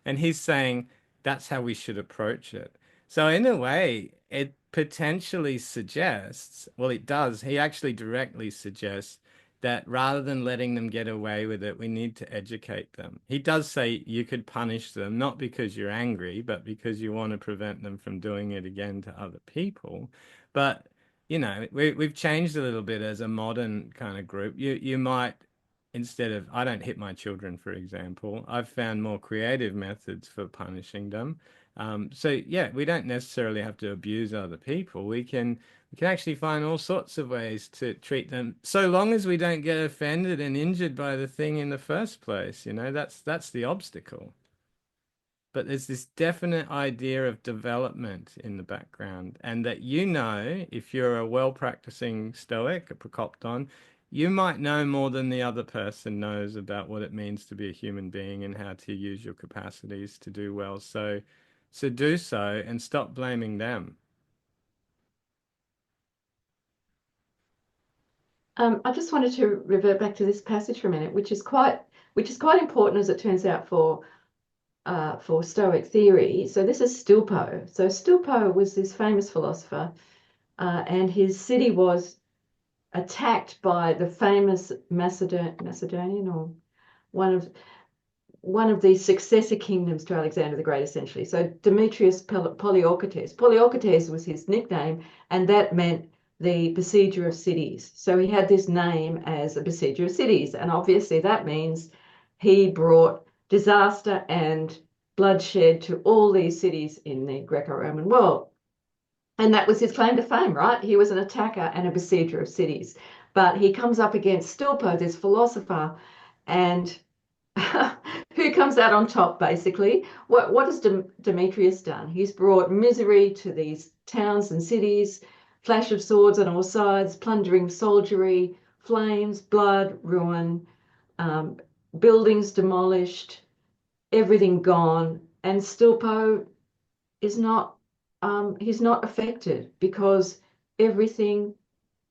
And he's saying that's how we should approach it. So in a way, it potentially suggests, well, it does. He actually directly suggests that rather than letting them get away with it, we need to educate them. He does say you could punish them, not because you're angry, but because you want to prevent them from doing it again to other people. But, you know, we've changed a little bit as a modern kind of group. You might, instead of, I don't hit my children, for example, I've found more creative methods for punishing them. So yeah, we don't necessarily have to abuse other people. We can actually find all sorts of ways to treat them, so long as we don't get offended and injured by the thing in the first place. You know, that's the obstacle. But there's this definite idea of development in the background, and that, you know, if you're a well-practicing Stoic, a Prokopton, you might know more than the other person knows about what it means to be a human being and how to use your capacities to do well. So do so and stop blaming them. I just wanted to revert back to this passage for a minute, which is quite important, as it turns out, for Stoic theory. So this is Stilpo. So Stilpo was this famous philosopher, and his city was attacked by the famous Macedonian, or one of the successor kingdoms to Alexander the Great, essentially. So Demetrius Poliorcetes. Poliorcetes was his nickname, and that meant the besieger of cities. So he had this name as a besieger of cities, and obviously that means he brought disaster and bloodshed to all these cities in the Greco-Roman world. And that was his claim to fame, right? He was an attacker and a besieger of cities. But he comes up against Stilpo, this philosopher, and who comes out on top, basically? What has Demetrius done? He's brought misery to these towns and cities, flash of swords on all sides, plundering soldiery, flames, blood, ruin, um, buildings demolished, everything gone. And Stilpo is not, he's not affected because everything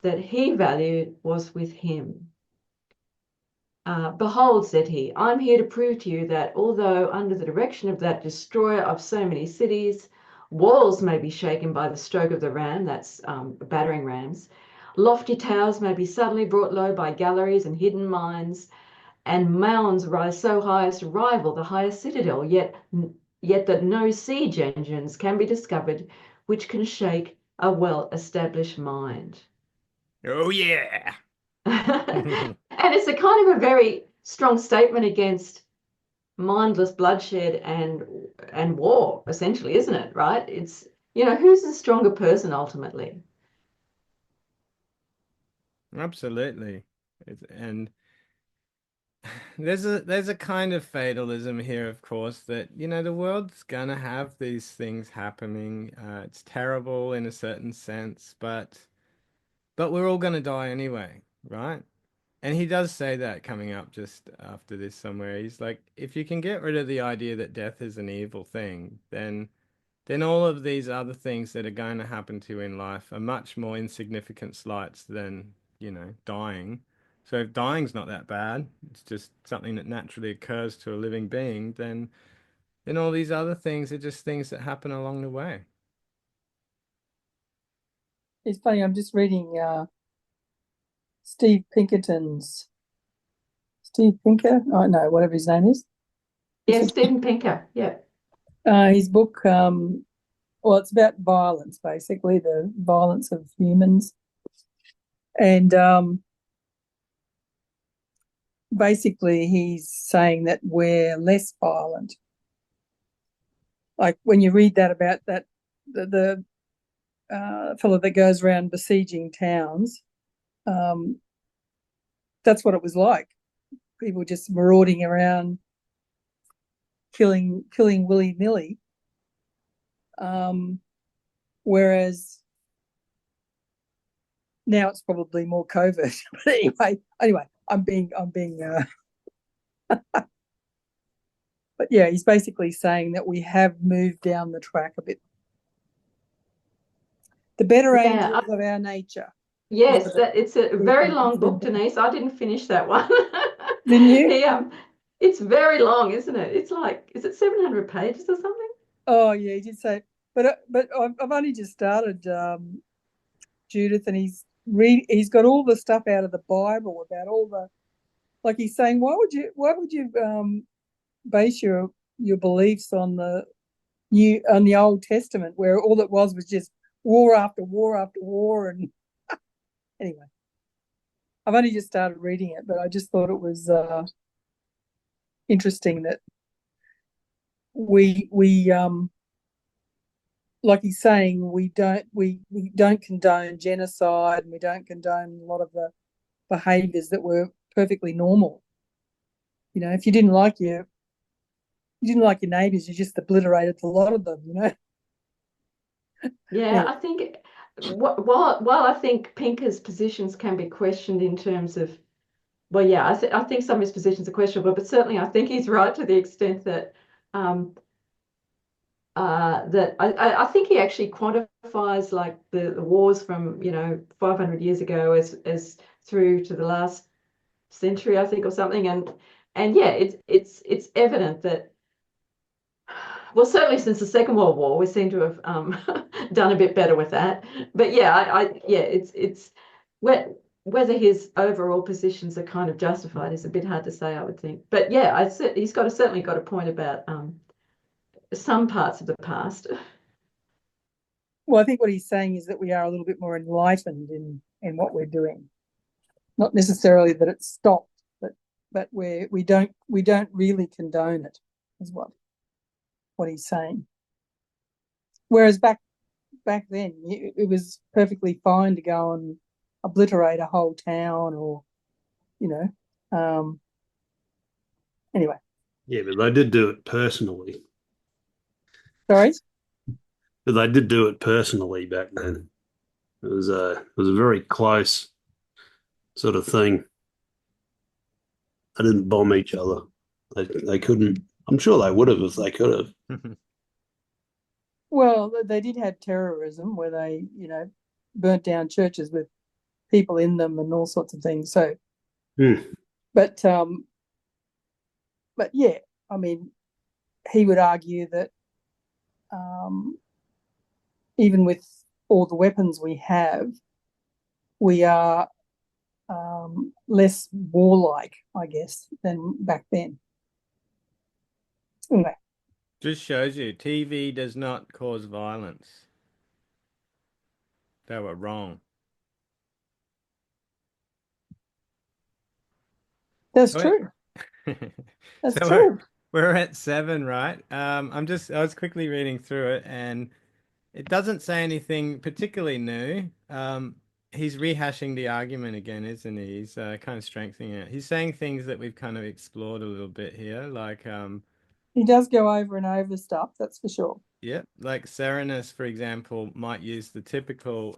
that he valued was with him. Behold, said he, I'm here to prove to you that although under the direction of that destroyer of so many cities, walls may be shaken by the stroke of the ram, that's battering rams, lofty towers may be suddenly brought low by galleries and hidden mines, and mounds rise so high as to rival the highest citadel, yet that no siege engines can be discovered which can shake a well-established mind. Oh yeah. And it's a kind of a very strong statement against mindless bloodshed and war, essentially, isn't it? Right? It's, who's the stronger person ultimately? Absolutely. And there's a kind of fatalism here, of course, that the world's gonna have these things happening. It's terrible in a certain sense, but we're all gonna die anyway, right? And he does say that coming up just after this somewhere. He's like, if you can get rid of the idea that death is an evil thing, then all of these other things that are going to happen to you in life are much more insignificant slights than, dying. So if dying's not that bad, it's just something that naturally occurs to a living being, then all these other things are just things that happen along the way. It's funny, I'm just reading Steve Pinkerton's Steve Pinker, oh no, whatever his name is. Yeah, Steven Pinker. Yeah. His book, well, it's about violence, basically, the violence of humans. And basically he's saying that we're less violent. Like when you read that about that, the fellow that goes around besieging towns, that's what it was like. People just marauding around, killing willy-nilly. Whereas now it's probably more covert. But anyway, I'm being but yeah, he's basically saying that we have moved down the track a bit. The better angels of our nature. Yes, it's a very long book, Denise. I didn't finish that one. Didn't you? It's very long, isn't it? It's like, is it 700 pages or something? Oh yeah, he did say. But I've only just started, Judith, and he's got all the stuff out of the Bible about all the, like he's saying, why would you base your beliefs on the Old Testament, where all it was just war after war after war. And anyway, I've only just started reading it, but I just thought it was interesting that we like he's saying, we don't condone genocide, and we don't condone a lot of the behaviors that were perfectly normal. If you didn't like your neighbors, you just obliterated a lot of them. Yeah, I think while I think Pinker's positions can be questioned in terms of, well, yeah, I think some of his positions are questionable, but certainly I think he's right to the extent that that I think he actually quantifies like the wars from 500 years ago as through to the last century, I think, or something, and yeah, it's evident that, well, certainly since the Second World War, we seem to have done a bit better with that. But yeah, yeah, it's whether his overall positions are kind of justified is a bit hard to say, I would think. But yeah, he's certainly got a point about some parts of the past. Well, I think what he's saying is that we are a little bit more enlightened in what we're doing. Not necessarily that it's stopped, but we don't really condone it, is what he's saying. Whereas back then, it was perfectly fine to go and obliterate a whole town, or anyway. Yeah, but they did do it personally. Sorry? But they did do it personally back then. It was a very close sort of thing. They didn't bomb each other. They couldn't. I'm sure they would have if they could have. Well, they did have terrorism where they, burnt down churches with people in them and all sorts of things. So, but yeah, I mean, he would argue that even with all the weapons we have, we are less warlike, I guess, than back then. Anyway. Just shows you TV does not cause violence. They were wrong. That's So, true. That's so true. we're at 7, right? I was quickly reading through it, and it doesn't say anything particularly new. He's rehashing the argument again, isn't he? He's kind of strengthening it. He's saying things that we've kind of explored a little bit here, like He does go over and over stuff, that's for sure. yeah, like Serenus, for example, might use the typical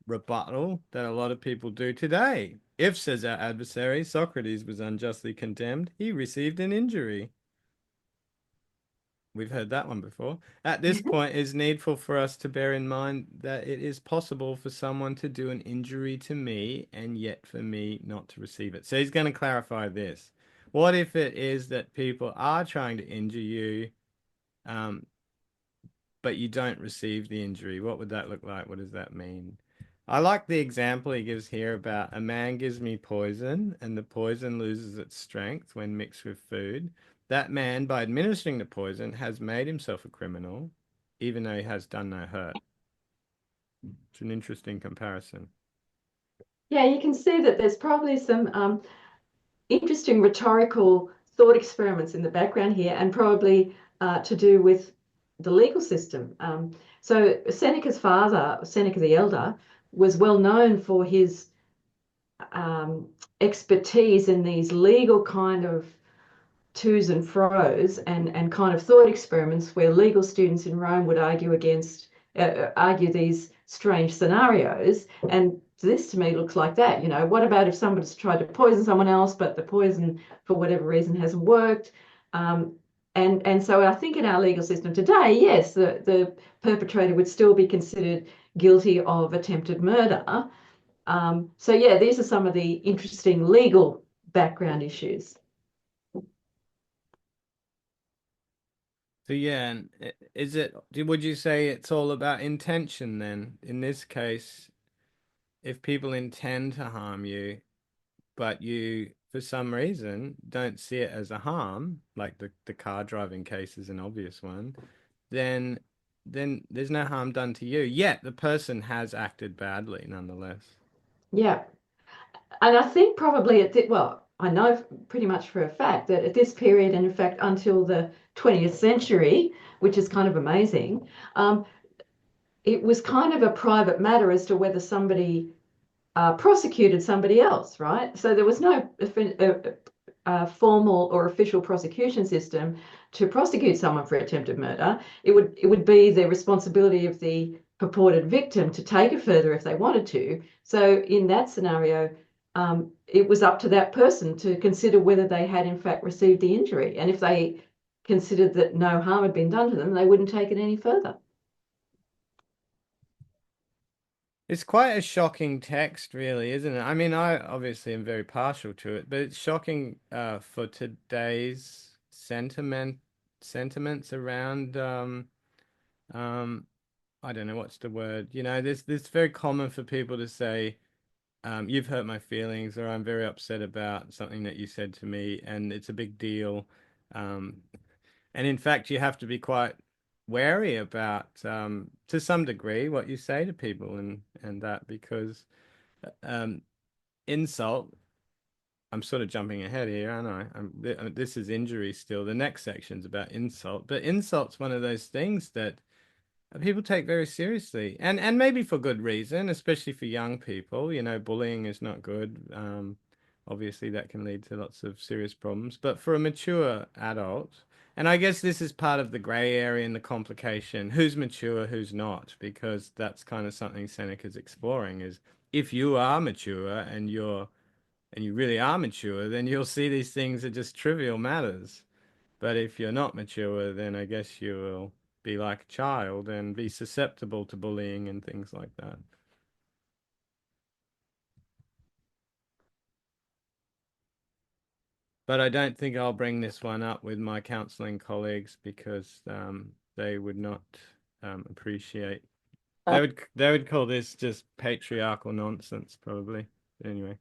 rebuttal that a lot of people do today. If, says our adversary, Socrates was unjustly condemned, he received an injury. We've heard that one before. At this point, it's needful for us to bear in mind that it is possible for someone to do an injury to me and yet for me not to receive it. So he's going to clarify this. What if it is that people are trying to injure you, um, but you don't receive the injury? What would that look like? What does that mean? I like the example he gives here about a man gives me poison and the poison loses its strength when mixed with food. That man, by administering the poison, has made himself a criminal, even though he has done no hurt. It's an interesting comparison. Yeah, you can see that there's probably some interesting rhetorical thought experiments in the background here, and probably to do with the legal system. So Seneca's father, Seneca the Elder, was well known for his expertise in these legal kind of to's and fro's and kind of thought experiments where legal students in Rome would argue these strange scenarios. And this to me looks like that. What about if somebody's tried to poison someone else, but the poison for whatever reason hasn't worked? And so I think in our legal system today, yes, the perpetrator would still be considered guilty of attempted murder. So yeah, these are some of the interesting legal background issues. So yeah, and would you say it's all about intention then? In this case, if people intend to harm you, but you, for some reason, don't see it as a harm, like the car driving case is an obvious one, then there's no harm done to you. Yet the person has acted badly nonetheless. Yeah. And I think probably well, I know pretty much for a fact that at this period, and in fact until the 20th century, which is kind of amazing, it was kind of a private matter as to whether somebody prosecuted somebody else, right? So there was no formal or official prosecution system to prosecute someone for attempted murder. It would be the responsibility of the purported victim to take it further if they wanted to. So in that scenario, it was up to that person to consider whether they had in fact received the injury. And if they considered that no harm had been done to them, they wouldn't take it any further. It's quite a shocking text, really, isn't it? I mean, I obviously am very partial to it, but it's shocking for today's sentiments around um I don't know what's the word. This very common for people to say, you've hurt my feelings, or I'm very upset about something that you said to me, and it's a big deal. Um, and in fact, you have to be quite wary about, to some degree, what you say to people and that because um, insult. I'm sort of jumping ahead here, aren't I? This is injury still. The next section's about insult, but insult's one of those things that people take very seriously, and maybe for good reason, especially for young people. Bullying is not good. Obviously, that can lead to lots of serious problems. But for a mature adult, and I guess this is part of the gray area and the complication, who's mature, who's not, because that's kind of something Seneca's exploring is if you are mature and you really are mature, then you'll see these things are just trivial matters. But if you're not mature, then I guess you will be like a child and be susceptible to bullying and things like that. But I don't think I'll bring this one up with my counseling colleagues because they would not appreciate. They would call this just patriarchal nonsense, probably. Anyway.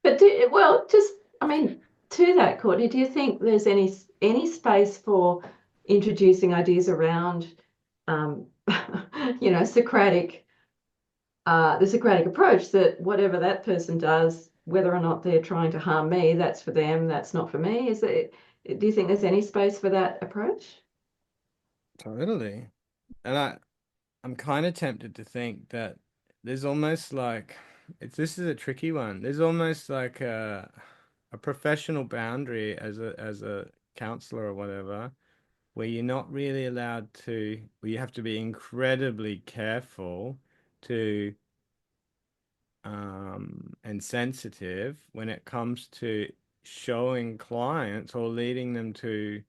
But I mean, to that, Courtney, do you think there's any space for introducing ideas around, Socratic the Socratic approach that whatever that person does, whether or not they're trying to harm me, that's for them, that's not for me. Do you think there's any space for that approach? Totally. And I'm kind of tempted to think that there's almost like this is a tricky one. There's almost like a professional boundary as a counselor or whatever, where you're not really allowed to, where you have to be incredibly careful to and sensitive when it comes to showing clients or leading them to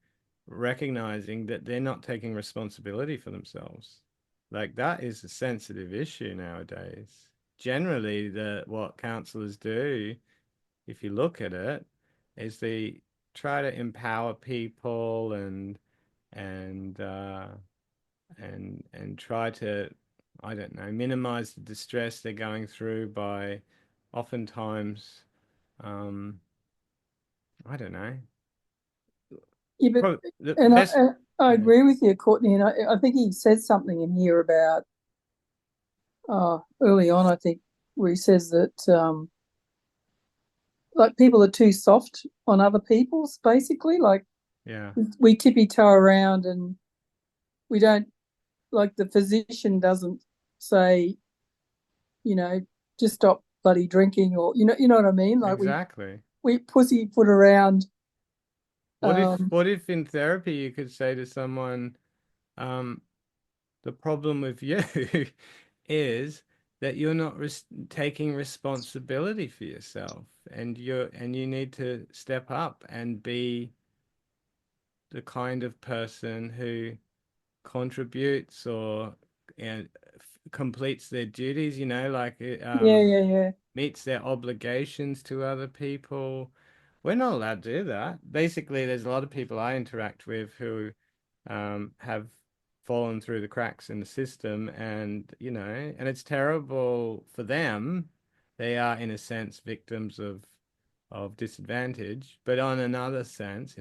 recognizing that they're not taking responsibility for themselves. Like that is a sensitive issue nowadays. Generally, what counselors do, if you look at it, is they try to empower people and and try to, I don't know, minimize the distress they're going through by oftentimes, um, I don't know. Yeah, but Probably the and best, I yeah, agree with you, Courtney, and I think he says something in here about early on, I think, where he says that like people are too soft on other people's, basically. Like yeah, we tippy toe around and we don't, like the physician doesn't say, just stop bloody drinking, or you know what I mean? Like exactly. we pussyfoot around. What if in therapy you could say to someone, um, the problem with you is that you're not taking responsibility for yourself, and you need to step up and be the kind of person who contributes or and completes their duties, like Yeah, yeah, yeah. meets their obligations to other people. We're not allowed to do that. Basically, there's a lot of people I interact with who have fallen through the cracks in the system, and it's terrible for them. They are, in a sense, victims of disadvantage, but in another sense,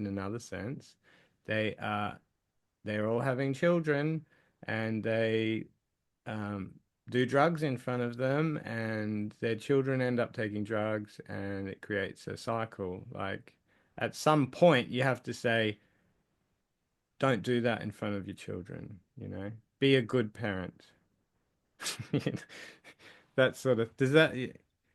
they are they're all having children, and they um, do drugs in front of them, and their children end up taking drugs, and it creates a cycle. Like at some point, you have to say, don't do that in front of your children, be a good parent. You know, that sort of, does that,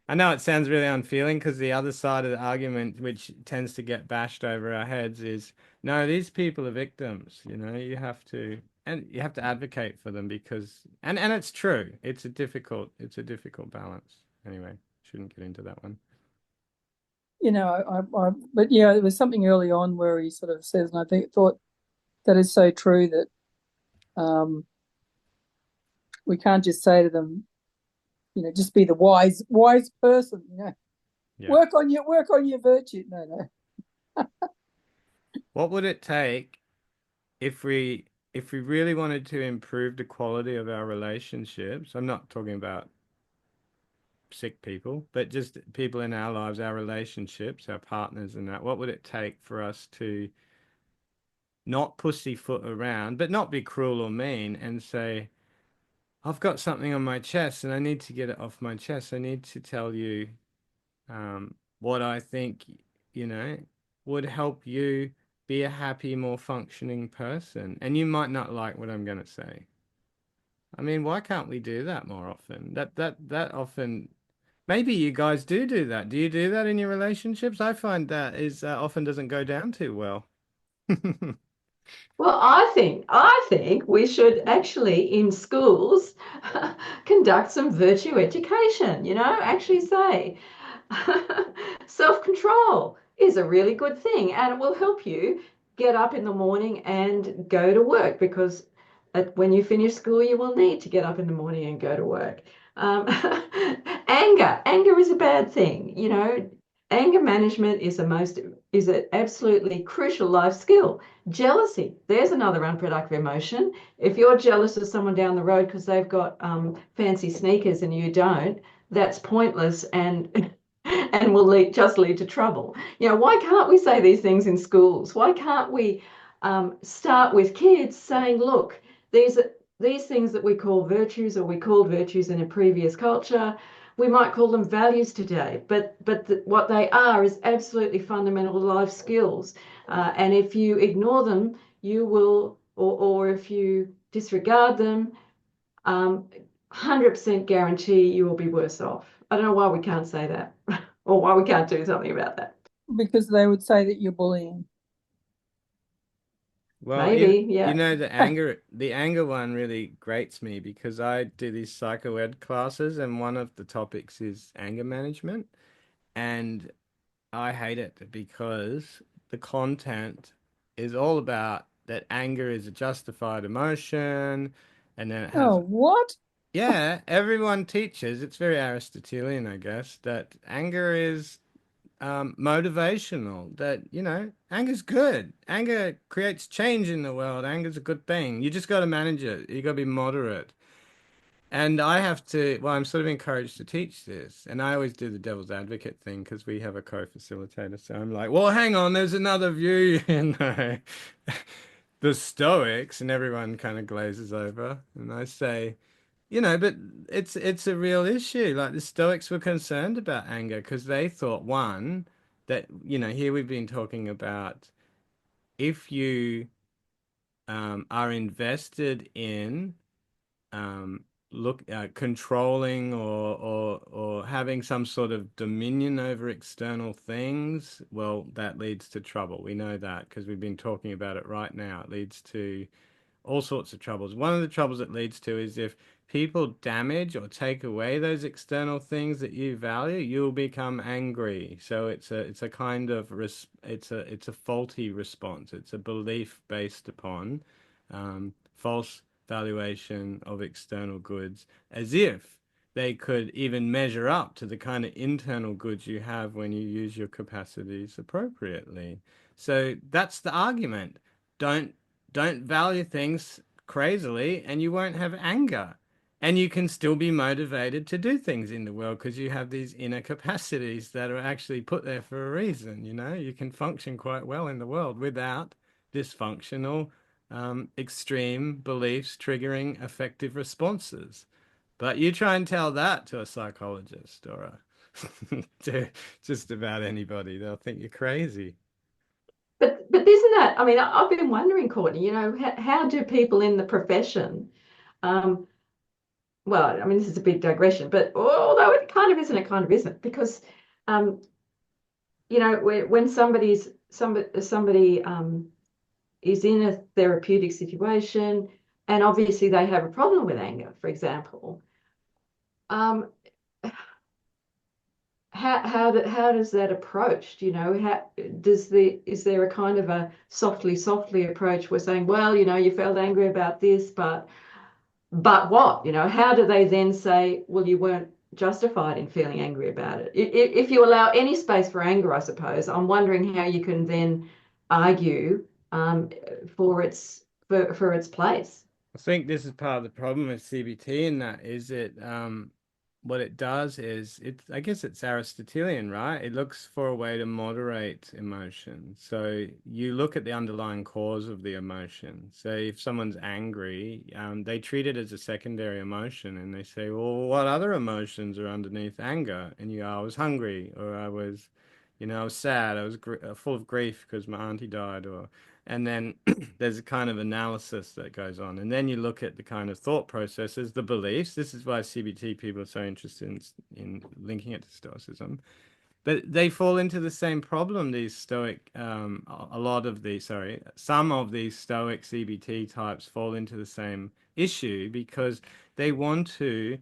I know it sounds really unfeeling because the other side of the argument, which tends to get bashed over our heads, is no, these people are victims. You have to advocate for them because, and it's true. It's a difficult balance. Anyway, shouldn't get into that one. But yeah, there was something early on where he sort of says, and I thought that is so true, that we can't just say to them, just be the wise person, Yeah. work on your virtue. No. What would it take if we really wanted to improve the quality of our relationships? I'm not talking about sick people, but just people in our lives, our relationships, our partners, and that. What would it take for us to not pussyfoot around, but not be cruel or mean, and say, I've got something on my chest and I need to get it off my chest. I need to tell you what I think, you know, would help you be a happy, more functioning person. And you might not like what I'm going to say. I mean, why can't we do that more often? That often, maybe you guys do that. Do you do that in your relationships? I find that is often doesn't go down too well. Well, I think we should actually in schools conduct some virtue education, actually say self-control is a really good thing and it will help you get up in the morning and go to work because when you finish school, you will need to get up in the morning and go to work. Um, anger is a bad thing, Anger management is an absolutely crucial life skill. Jealousy, there's another unproductive emotion. If you're jealous of someone down the road because they've got fancy sneakers and you don't, that's pointless and and will just lead to trouble. Why can't we say these things in schools? Why can't we start with kids saying, look, these these things that we call virtues, or we called virtues in a previous culture, we might call them values today, but what they are is absolutely fundamental life skills. And if you ignore them, you will, or if you disregard them, 100% guarantee you will be worse off. I don't know why we can't say that, or why we can't do something about that. Because they would say that you're bullying. Well, Maybe, yeah. the anger one really grates me because I do these psycho ed classes, and one of the topics is anger management, and I hate it because the content is all about that anger is a justified emotion, and then it Oh, has, what? yeah, everyone teaches, it's very Aristotelian, I guess, that anger is motivational, that, anger's good. Anger creates change in the world. Anger's a good thing. You just got to manage it. You got to be moderate. And I have to, well, I'm sort of encouraged to teach this. And I always do the devil's advocate thing because we have a co-facilitator. So I'm like, well, hang on, there's another view, the Stoics, and everyone kind of glazes over. And I say, but it's a real issue. Like the Stoics were concerned about anger because they thought, one, that, here we've been talking about if you are invested in look controlling or having some sort of dominion over external things, well, that leads to trouble. We know that because we've been talking about it right now. It leads to all sorts of troubles. One of the troubles it leads to is if people damage or take away those external things that you value, you'll become angry. So it's a kind of it's a faulty response. It's a belief based upon false valuation of external goods, as if they could even measure up to the kind of internal goods you have when you use your capacities appropriately. So that's the argument. Don't don't value things crazily and you won't have anger. And you can still be motivated to do things in the world because you have these inner capacities that are actually put there for a reason. You can function quite well in the world without dysfunctional, extreme beliefs triggering effective responses. But you try and tell that to a psychologist or to just about anybody, they'll think you're crazy. But isn't that, I mean, I've been wondering, Courtney, how do people in the profession, um, well, I mean, this is a big digression, but although it kind of isn't, it kind of isn't, because, um, when somebody is in a therapeutic situation, and obviously they have a problem with anger, for example, um, how does that approached? Is there a kind of a softly approach? We're saying, well, you felt angry about this, but what? How do they then say, well, you weren't justified in feeling angry about it? If you allow any space for anger, I suppose, I'm wondering how you can then argue for its place. I think this is part of the problem with CBT in that is what it does is I guess it's Aristotelian, right? It looks for a way to moderate emotion. So you look at the underlying cause of the emotion. So if someone's angry, they treat it as a secondary emotion and they say, well, what other emotions are underneath anger? And you go, I was hungry, or I was sad, I was full of grief because my auntie died, and then there's a kind of analysis that goes on. And then you look at the kind of thought processes, the beliefs. This is why CBT people are so interested in linking it to Stoicism. But they fall into the same problem, these Stoic, some of these Stoic CBT types fall into the same issue because they want to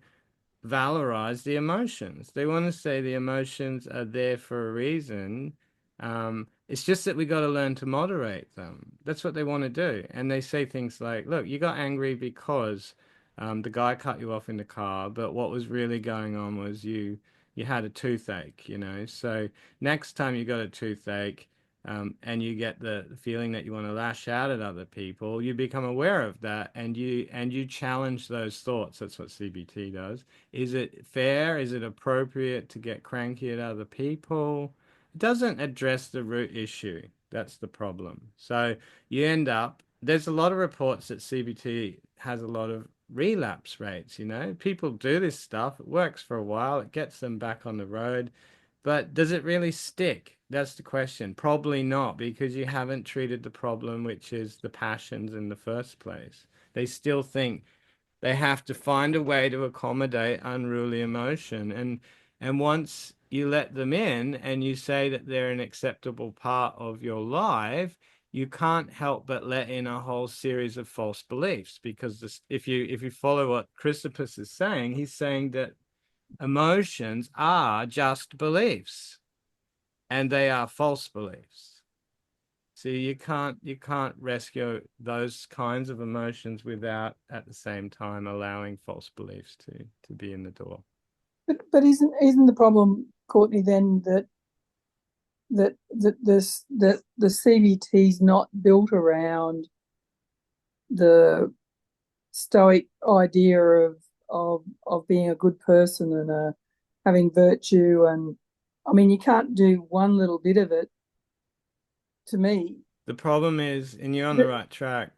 valorize the emotions. They want to say the emotions are there for a reason. It's just that we got to learn to moderate them. That's what they want to do. And they say things like, look, you got angry because the guy cut you off in the car, but what was really going on was you had a toothache. So next time you got a toothache, and you get the feeling that you want to lash out at other people, you become aware of that and you challenge those thoughts. That's what CBT does. Is it fair? Is it appropriate to get cranky at other people? It doesn't address the root issue. That's the problem. So you end up there's a lot of reports that CBT has a lot of relapse rates, you know. People do this stuff, it works for a while, it gets them back on the road, but does it really stick? That's the question. Probably not, because you haven't treated the problem, which is the passions in the first place. They still think they have to find a way to accommodate unruly emotion. And once you let them in and you say that they're an acceptable part of your life, you can't help but let in a whole series of false beliefs. Because this, if you follow what Chrysippus is saying, he's saying that emotions are just beliefs and they are false beliefs. So you can't rescue those kinds of emotions without at the same time allowing false beliefs to be in the door. But isn't the problem, Courtney, then that the CBT is not built around the Stoic idea of being a good person and having virtue, and I mean, you can't do one little bit of it. To me, The problem is, and you're on the right track.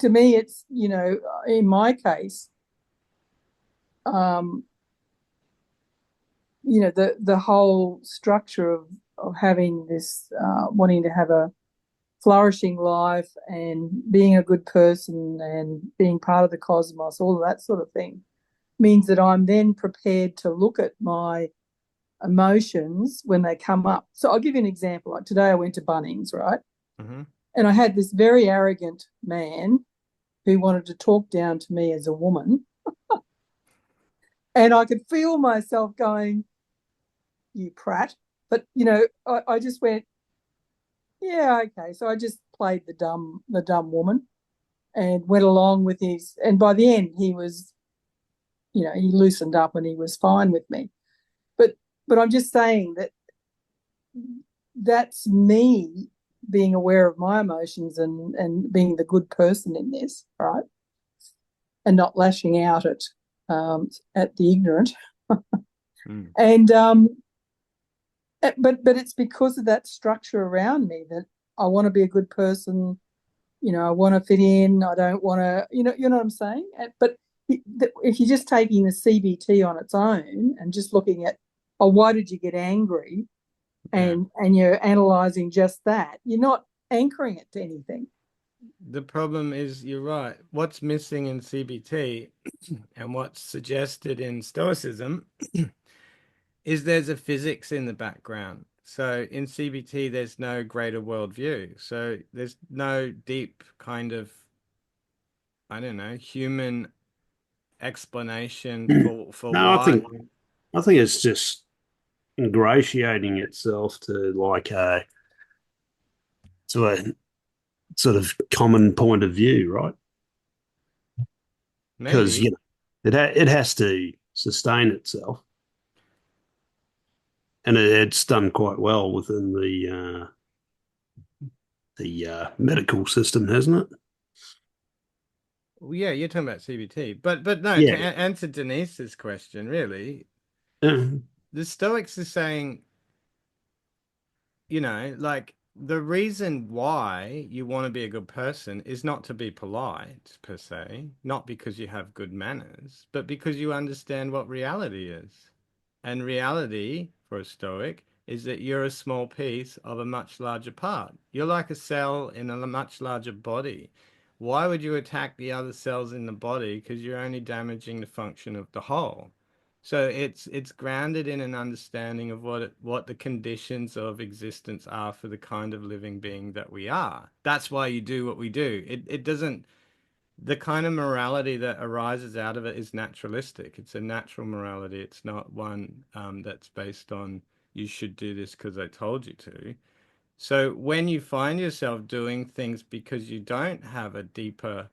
To me, it's, you know, in my case, you know, the whole structure of having this, wanting to have a flourishing life and being a good person and being part of the cosmos, all of that sort of thing, means that I'm then prepared to look at my emotions when they come up. So I'll give you an example. Like today I went to Bunnings, right? Mm-hmm. And I had this very arrogant man who wanted to talk down to me as a woman. And I could feel myself going, you prat. But, you know, I just went, yeah, okay. So I just played the dumb woman and went along with his, and by the end he was, you know, he loosened up and he was fine with me. But I'm just saying that that's me being aware of my emotions and being the good person in this, right? And not lashing out at the ignorant. And but it's because of that structure around me that I want to be a good person. You know, I want to fit in. I don't want to, you know what I'm saying? But if you're just taking the CBT on its own and just looking at, oh, why did you get angry? And you're analysing just that, you're not anchoring it to anything. The problem is, you're right. What's missing in CBT and what's suggested in Stoicism is there's a physics in the background. So in CBT, there's no greater worldview. So there's no deep kind of, I don't know, human explanation for No, why. I think it's just ingratiating itself to like a sort of common point of view, right? Because Maybe. it has to sustain itself, and it's done quite well within the medical system, hasn't it? Well, yeah, you're talking about CBT, but no. To Yeah. answer Denise's question, really, the Stoics are saying, you know, like the reason why you want to be a good person is not to be polite per se, not because you have good manners, but because you understand what reality is. And reality for a Stoic is that you're a small piece of a much larger part. You're like a cell in a much larger body. Why would you attack the other cells in the body? Because you're only damaging the function of the whole. So it's grounded in an understanding of what the conditions of existence are for the kind of living being that we are. That's why you do what we do. It doesn't, the kind of morality that arises out of it is naturalistic. It's a natural morality. It's not one that's based on you should do this because I told you to. So when you find yourself doing things because you don't have a deeper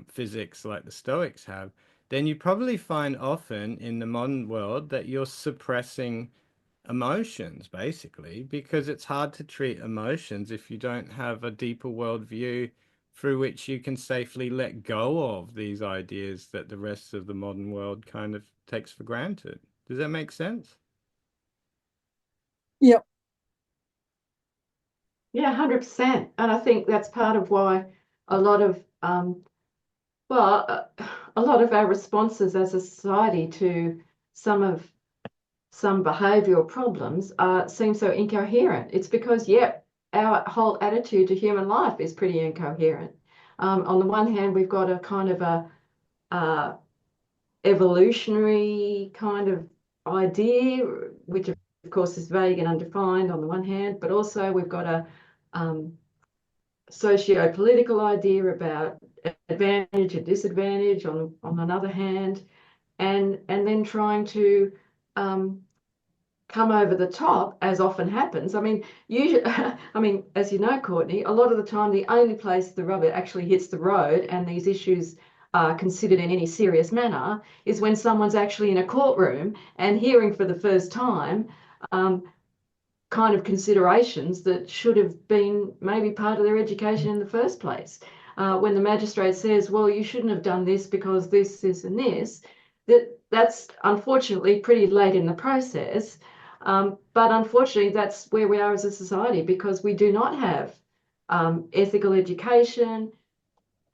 physics like the Stoics have, then you probably find often in the modern world that you're suppressing emotions, basically, because it's hard to treat emotions if you don't have a deeper worldview through which you can safely let go of these ideas that the rest of the modern world kind of takes for granted. Does that make sense? Yep. Yeah, 100%. And I think that's part of why a lot of well, a lot of our responses as a society to some behavioural problems seem so incoherent. It's because, yeah, our whole attitude to human life is pretty incoherent. On the one hand, we've got a kind of a evolutionary kind of idea, which of course is vague and undefined on the one hand, but also we've got a socio-political idea about advantage and disadvantage on another hand, and then trying to come over the top, as often happens. I mean, usually, I mean, as you know, Courtney, a lot of the time the only place the rubber actually hits the road and these issues are considered in any serious manner is when someone's actually in a courtroom and hearing for the first time kind of considerations that should have been maybe part of their education in the first place. When the magistrate says, well, you shouldn't have done this because this, and this, that's unfortunately pretty late in the process. But unfortunately, that's where we are as a society, because we do not have ethical education.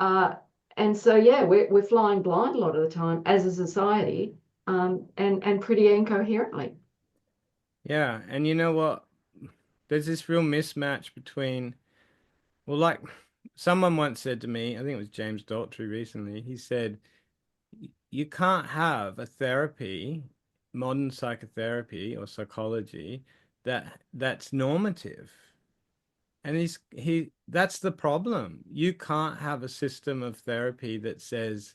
And so, yeah, we're flying blind a lot of the time as a society, and pretty incoherently. Yeah, and you know what? There's this real mismatch between, well, like someone once said to me, I think it was James Daltrey recently, he said, you can't have a therapy, modern psychotherapy or psychology, that's normative. And that's the problem. You can't have a system of therapy that says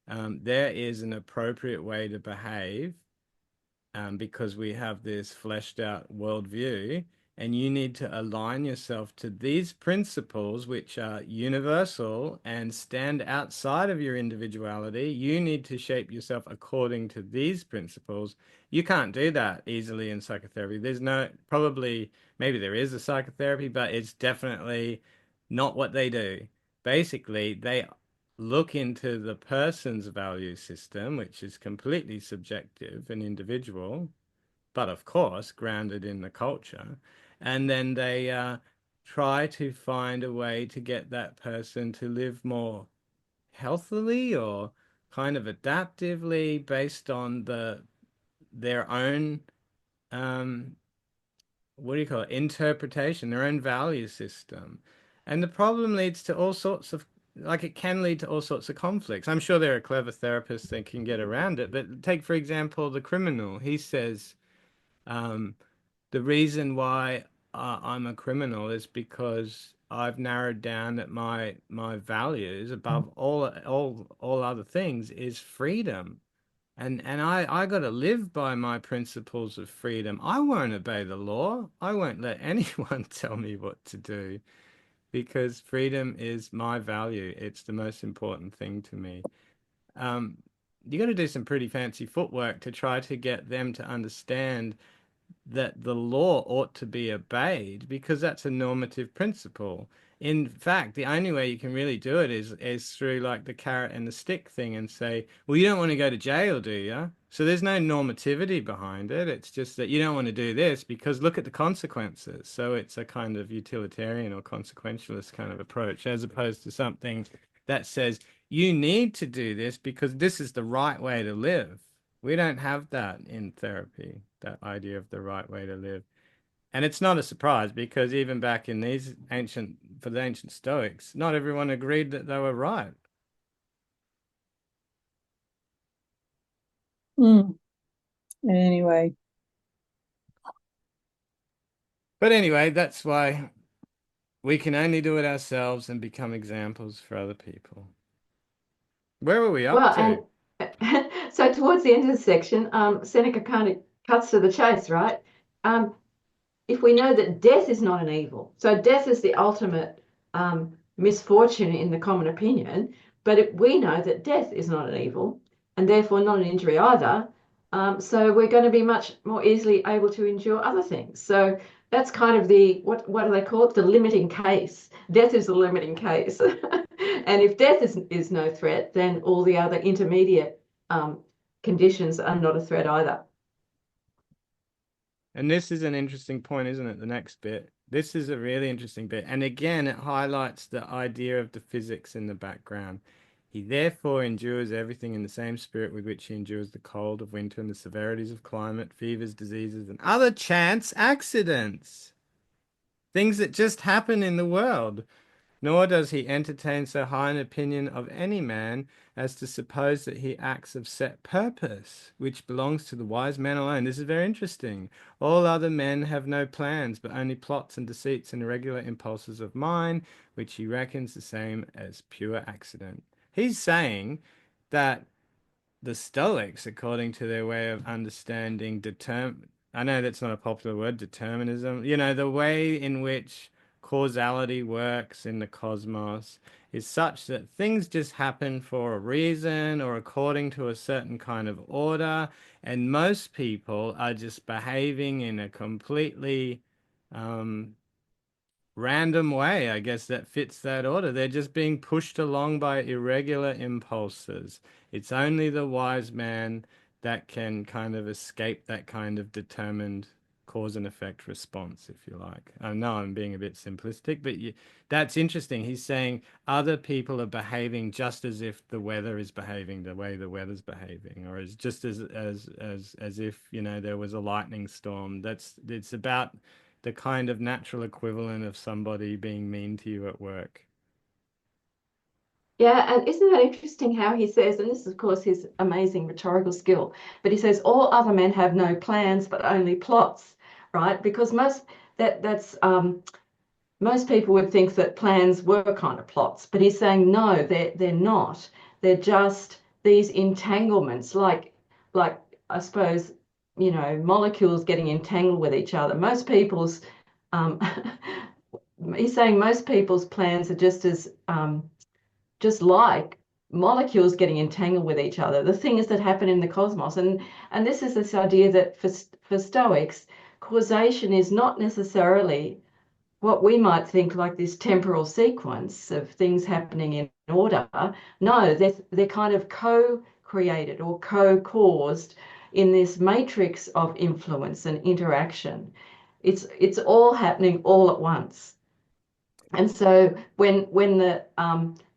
there is an appropriate way to behave because we have this fleshed out worldview, and you need to align yourself to these principles, which are universal and stand outside of your individuality. You need to shape yourself according to these principles. You can't do that easily in psychotherapy. There's no, probably, maybe there is a psychotherapy, but it's definitely not what they do. Basically, they look into the person's value system, which is completely subjective and individual, but of course grounded in the culture. And then they try to find a way to get that person to live more healthily or kind of adaptively based on their own what do you call it, interpretation, their own value system. And the problem leads to all sorts of, like, it can lead to all sorts of conflicts. I'm sure there are clever therapists that can get around it, but take, for example, the criminal. He says, um, the reason why I'm a criminal is because I've narrowed down that my values above all other things is freedom. And I got to live by my principles of freedom. I won't obey the law. I won't let anyone tell me what to do because freedom is my value. It's the most important thing to me. Um, you got to do some pretty fancy footwork to try to get them to understand that the law ought to be obeyed because that's a normative principle. In fact, the only way you can really do it is through like the carrot and the stick thing and say, well, you don't want to go to jail, do you? So there's no normativity behind it. It's just that you don't want to do this because look at the consequences. So it's a kind of utilitarian or consequentialist kind of approach as opposed to something that says you need to do this because this is the right way to live. We don't have that in therapy, that idea of the right way to live. And it's not a surprise because even back in for the ancient Stoics, not everyone agreed that they were right. Anyway. But anyway, that's why we can only do it ourselves and become examples for other people. Where were we up to? And so towards the end of the section, Seneca kind of cuts to the chase, right? If we know that death is not an evil, so death is the ultimate misfortune in the common opinion, but if we know that death is not an evil and therefore not an injury either, so we're going to be much more easily able to endure other things. So that's kind of the, what do they call it? The limiting case. Death is the limiting case. And if death is no threat, then all the other intermediate conditions are not a threat either. And this is an interesting point, isn't it? The next bit. This is a really interesting bit. And again, it highlights the idea of the physics in the background. He therefore endures everything in the same spirit with which he endures the cold of winter and the severities of climate, fevers, diseases, and other chance accidents. Things that just happen in the world. Nor does he entertain so high an opinion of any man as to suppose that he acts of set purpose, which belongs to the wise man alone. This is very interesting. All other men have no plans, but only plots and deceits and irregular impulses of mind, which he reckons the same as pure accident. He's saying that the Stoics, according to their way of understanding I know that's not a popular word, determinism, the way in which causality works in the cosmos is such that things just happen for a reason or according to a certain kind of order, and most people are just behaving in a completely um, random way, I guess, that fits that order. They're just being pushed along by irregular impulses. It's only the wise man that can kind of escape that kind of determined cause and effect response, if you like. I know I'm being a bit simplistic, but that's interesting. He's saying other people are behaving just as if the weather is behaving the way the weather's behaving, or as just as if, there was a lightning storm. It's about the kind of natural equivalent of somebody being mean to you at work. Yeah, and isn't that interesting how he says, and this is, of course, his amazing rhetorical skill, but he says all other men have no plans but only plots, right? Because most people would think that plans were kind of plots, but he's saying no, they're not. They're just these entanglements, like I suppose, molecules getting entangled with each other. Um, he's saying most people's plans are just like molecules getting entangled with each other, the things that happen in the cosmos. And this idea that for Stoics, causation is not necessarily what we might think like this temporal sequence of things happening in order. No, they're kind of co-created or co-caused in this matrix of influence and interaction. It's all happening all at once. And so when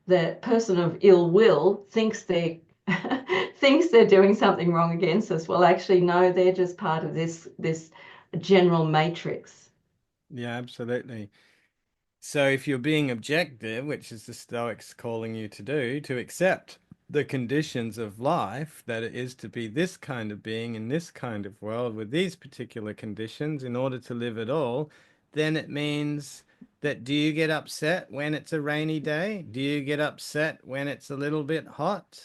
the person of ill will thinks thinks they're doing something wrong against us, well, actually, no, they're just part of this general matrix. Yeah, absolutely. So if you're being objective, which is the Stoics calling you to do, to accept the conditions of life, that it is to be this kind of being in this kind of world with these particular conditions in order to live at all, then it means that do you get upset when it's a rainy day? Do you get upset when it's a little bit hot?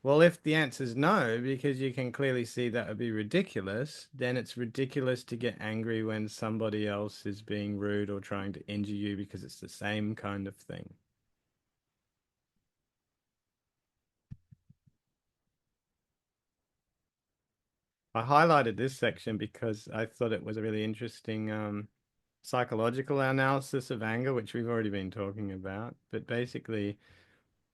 Well, if the answer is no, because you can clearly see that would be ridiculous, then it's ridiculous to get angry when somebody else is being rude or trying to injure you because it's the same kind of thing. I highlighted this section because I thought it was a really interesting psychological analysis of anger, which we've already been talking about. But basically,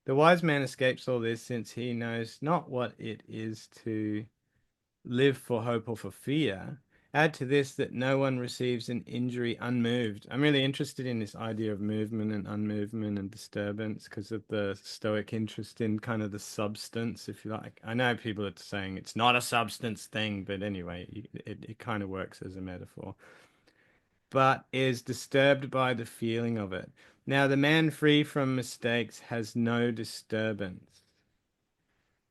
the wise man escapes all this since he knows not what it is to live for hope or for fear. Add to this that no one receives an injury unmoved. I'm really interested in this idea of movement and unmovement and disturbance because of the Stoic interest in kind of the substance, if you like. I know people are saying it's not a substance thing, but anyway, it kind of works as a metaphor. But is disturbed by the feeling of it. Now, the man free from mistakes has no disturbance.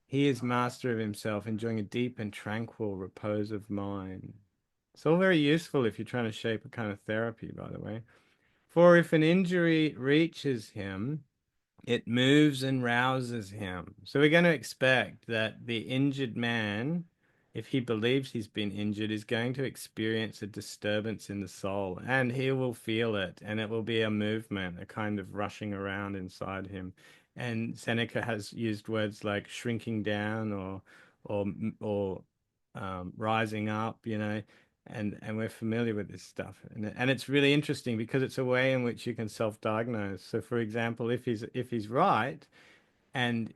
He is master of himself, enjoying a deep and tranquil repose of mind. It's all very useful if you're trying to shape a kind of therapy, by the way. For if an injury reaches him, it moves and rouses him. So we're going to expect that the injured man, if he believes he's been injured, is going to experience a disturbance in the soul, and he will feel it, and it will be a movement, a kind of rushing around inside him. And Seneca has used words like shrinking down or rising up, and we're familiar with this stuff, and it's really interesting because it's a way in which you can self-diagnose. So, for example, if he's right, and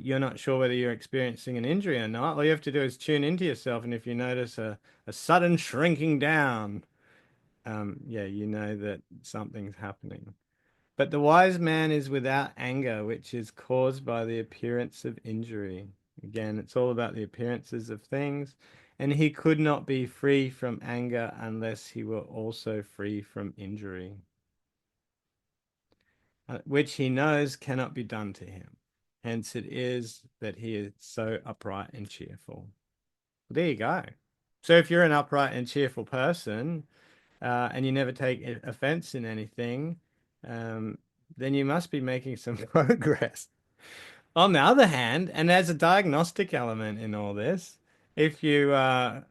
you're not sure whether you're experiencing an injury or not, all you have to do is tune into yourself, and if you notice a sudden shrinking down, yeah, you know that something's happening. But the wise man is without anger, which is caused by the appearance of injury. Again, it's all about the appearances of things. And he could not be free from anger unless he were also free from injury, which he knows cannot be done to him. Hence it is that he is so upright and cheerful. There you go. So if you're an upright and cheerful person, and you never take offense in anything, then you must be making some progress. On the other hand, and there's a diagnostic element in all this, if you are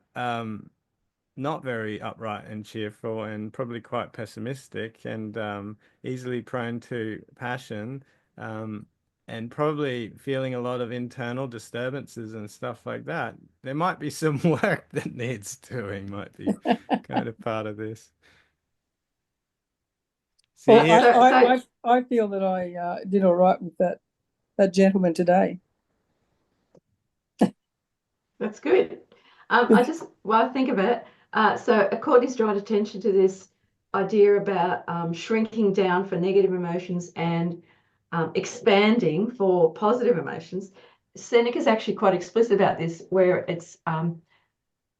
not very upright and cheerful and probably quite pessimistic and easily prone to passion, and probably feeling a lot of internal disturbances and stuff like that, there might be some work that needs doing, might be kind of part of this. See Well, here, I feel that I did all right with that gentleman today. That's good. While I think of it, so Courtney's drawn attention to this idea about shrinking down for negative emotions and expanding for positive emotions. Seneca's actually quite explicit about this, where it's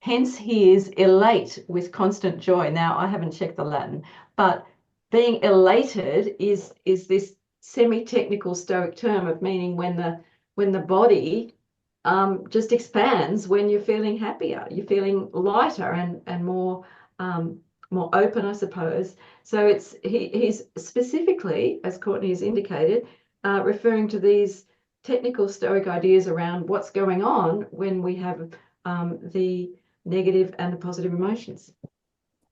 hence he is elate with constant joy. Now, I haven't checked the Latin, but being elated is this semi-technical Stoic term of meaning when the body just expands when you're feeling happier, you're feeling lighter and more more open, I suppose. So he's specifically, as Courtney has indicated, referring to these technical Stoic ideas around what's going on when we have the negative and the positive emotions.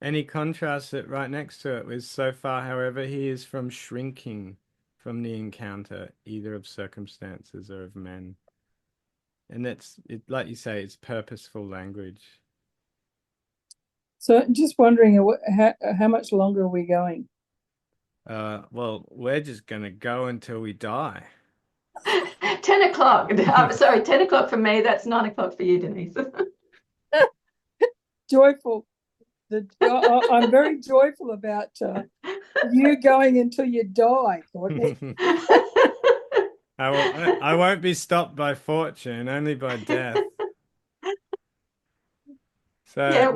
and he contrasts it right next to it with so far, however, he is from shrinking from the encounter, either of circumstances or of men. And that's it, like you say, it's purposeful language. So just wondering how much longer are we going? Well, we're just gonna go until we die. 10 o'clock. Sorry, 10 o'clock for me. That's 9 o'clock for you, Denise. Joyful. I'm very joyful about you going until you die, Courtney. I won't be stopped by fortune, only by death. So yeah,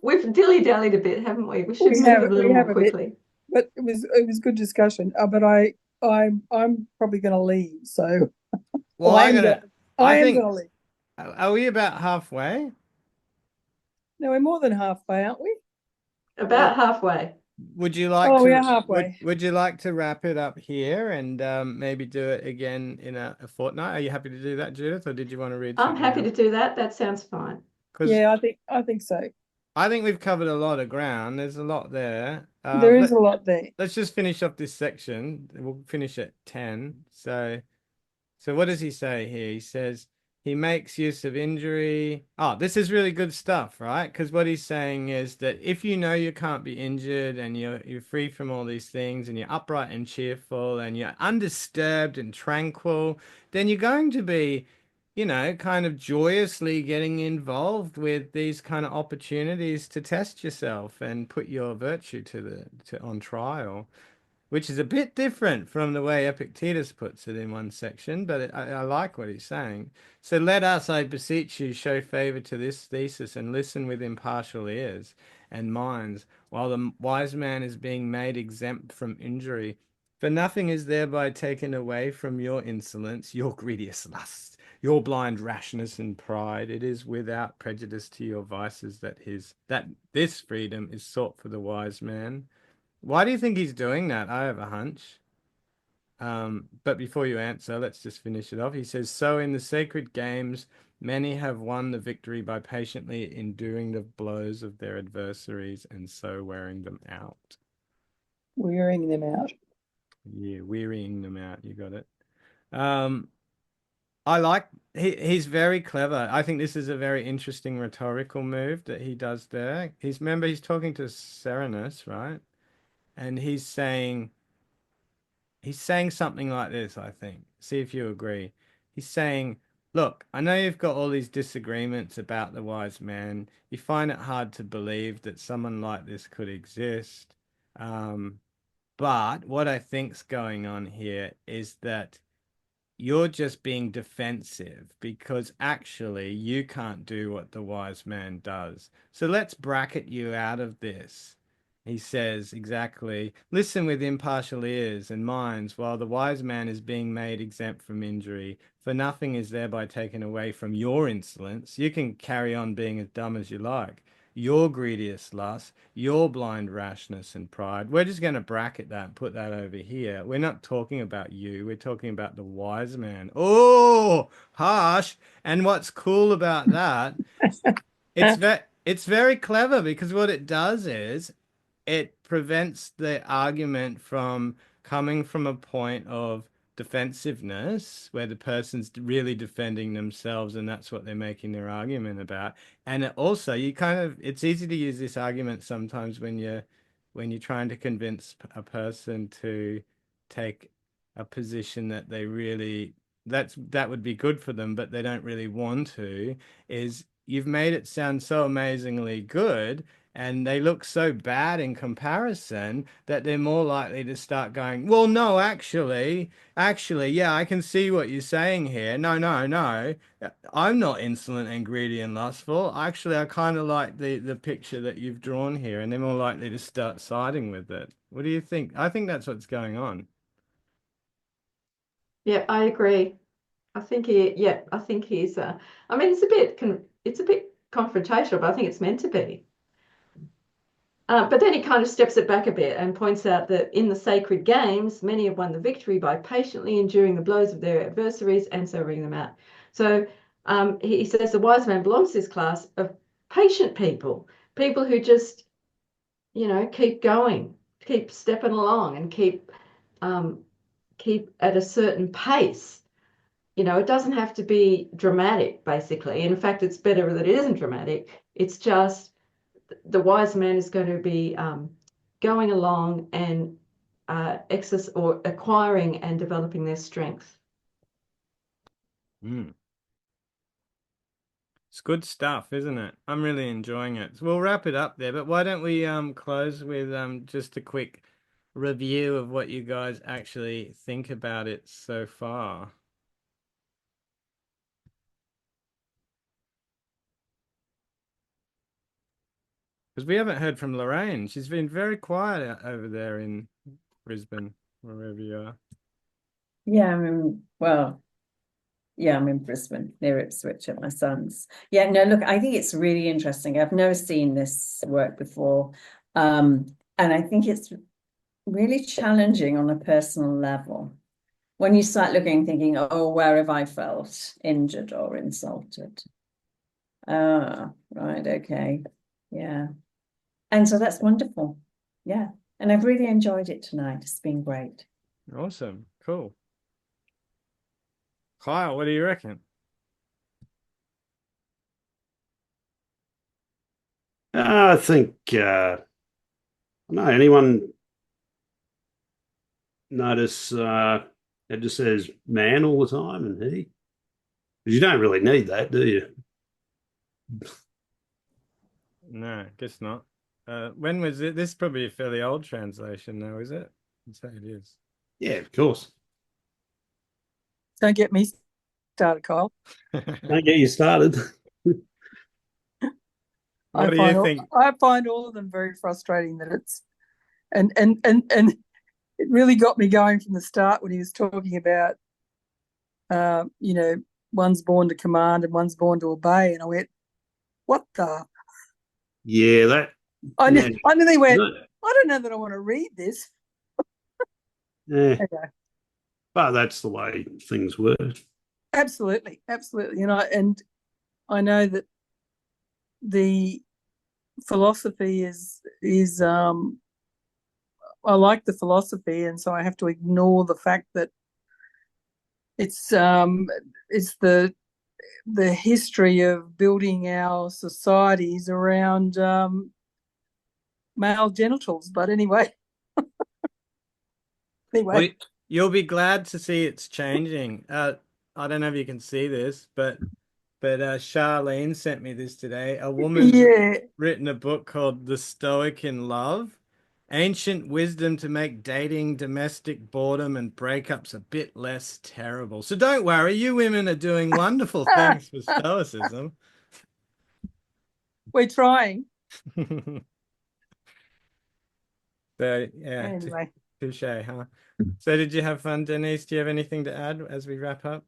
we've dilly-dallied a bit, haven't we? We should move a little more quickly. But it was good discussion. But I'm probably going to leave. So well, I am going to leave. Are we about halfway? No, we're more than halfway, aren't we? About halfway. Would you like we are halfway. Would you like to wrap it up here and maybe do it again in a fortnight? Are you happy to do that, Judith, or did you want to read? I'm happy to do that. That sounds fine. Yeah, I think so. I think we've covered a lot of ground. There's a lot there. There is a lot there. Let's just finish off this section. We'll finish at 10. So what does he say here? He says he makes use of injury. Oh, this is really good stuff, right? Because what he's saying is that if you know you can't be injured and you're free from all these things and you're upright and cheerful and you're undisturbed and tranquil, then you're going to be, kind of joyously getting involved with these kind of opportunities to test yourself and put your virtue on trial, which is a bit different from the way Epictetus puts it in one section, but I like what he's saying. So let us, I beseech you, show favor to this thesis and listen with impartial ears and minds, while the wise man is being made exempt from injury. For nothing is thereby taken away from your insolence, your greediest lusts, your blind rashness and pride. It is without prejudice to your vices that this freedom is sought for the wise man. Why do you think he's doing that? I have a hunch. But before you answer, let's just finish it off. He says, so in the sacred games, many have won the victory by patiently enduring the blows of their adversaries and so wearing them out. Wearing them out. Yeah, wearying them out. You got it. I like he's very clever. I think this is a very interesting rhetorical move that he does there. He's talking to Serenus, right? And he's saying something like this, I think. See if you agree. He's saying, look, I know you've got all these disagreements about the wise man. You find it hard to believe that someone like this could exist. Um, but what I think's going on here is that you're just being defensive because actually you can't do what the wise man does. So let's bracket you out of this. He says exactly, listen with impartial ears and minds while the wise man is being made exempt from injury, for nothing is thereby taken away from your insolence. You can carry on being as dumb as you like. Your greediest lust, your blind rashness and pride. We're just going to bracket that and put that over here. We're not talking about you. We're talking about the wise man. Oh, harsh. And what's cool about that, it's very clever because what it does is it prevents the argument from coming from a point of defensiveness where the person's really defending themselves and that's what they're making their argument about. And it also, it's easy to use this argument sometimes when you're trying to convince a person to take a position that they really that would be good for them, but they don't really want to, is you've made it sound so amazingly good and they look so bad in comparison that they're more likely to start going, well, no, actually, yeah, I can see what you're saying here. No, no, no. I'm not insolent and greedy and lustful. Actually, I kind of like the picture that you've drawn here, and they're more likely to start siding with it. What do you think? I think that's what's going on. Yeah, I agree. I think I think he's I mean it's a bit confrontational, but I think it's meant to be. But then he kind of steps it back a bit and points out that in the sacred games, many have won the victory by patiently enduring the blows of their adversaries and sobering them out. So he says the wise man belongs to this class of patient people, people who just, keep going, keep stepping along and keep at a certain pace. It doesn't have to be dramatic, basically. In fact, it's better that it isn't dramatic. It's just the wise man is going to be going along and acquiring and developing their strength. Mm. It's good stuff, isn't it? I'm really enjoying it. So we'll wrap it up there, but why don't we close with just a quick review of what you guys actually think about it so far. Because we haven't heard from Lorraine. She's been very quiet over there in Brisbane, wherever you are. Yeah, I'm in Brisbane, near Ipswich at my son's. Yeah, no, look, I think it's really interesting. I've never seen this work before. And I think it's really challenging on a personal level. When you start looking and thinking, oh, where have I felt injured or insulted? Ah, right, okay. Yeah. And so that's wonderful. Yeah. And I've really enjoyed it tonight. It's been great. Awesome. Cool. Kyle, what do you reckon? I think, no, anyone notice it just says man all the time and he? Because you don't really need that, do you? No, guess not. When was it? This is probably a fairly old translation now, is it? I'd say it is. Yeah, of course. Don't get me started, Kyle. Don't get you started. What do you think? I find all of them very frustrating. That it's and it really got me going from the start when he was talking about, one's born to command and one's born to obey, and I went, what the? Yeah, that. I nearly went, No. I don't know that I want to read this. Yeah, Okay. but that's the way things were. Absolutely, absolutely. And I know that the philosophy is I like the philosophy, and so I have to ignore the fact that it's the history of building our societies around male genitals. But anyway. Well, you'll be glad to see it's changing. I don't know if you can see this, but Charlene sent me this today. A woman's Yeah. written a book called The Stoic in Love, Ancient Wisdom to Make Dating, Domestic Boredom, and Breakups a Bit Less Terrible. So don't worry, you women are doing wonderful things for Stoicism. We're trying. So yeah, Anyway, touche, huh? So did you have fun, Denise? Do you have anything to add as we wrap up?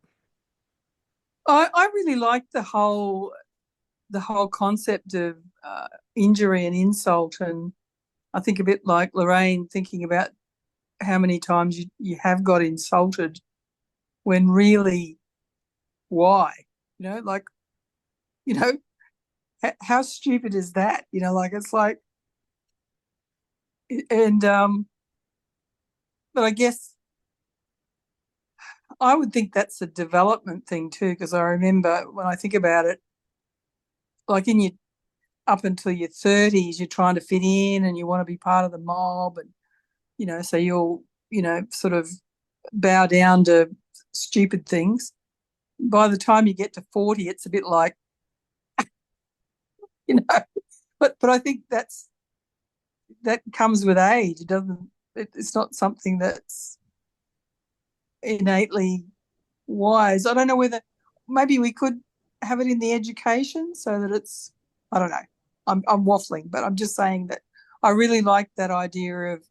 I really like the whole concept of injury and insult, and I think a bit like Lorraine, thinking about how many times you have got insulted when really why? Like, how stupid is that? Like, it's like, and but I guess I would think that's a development thing too, because I remember when I think about it, like up until your 30s, you're trying to fit in and you want to be part of the mob, and so you'll sort of bow down to stupid things. By the time you get to 40, it's a bit like, but I think that comes with age. It's not something that's innately wise. I don't know whether maybe we could have it in the education so that it's, I don't know. I'm waffling, but I'm just saying that I really like that idea of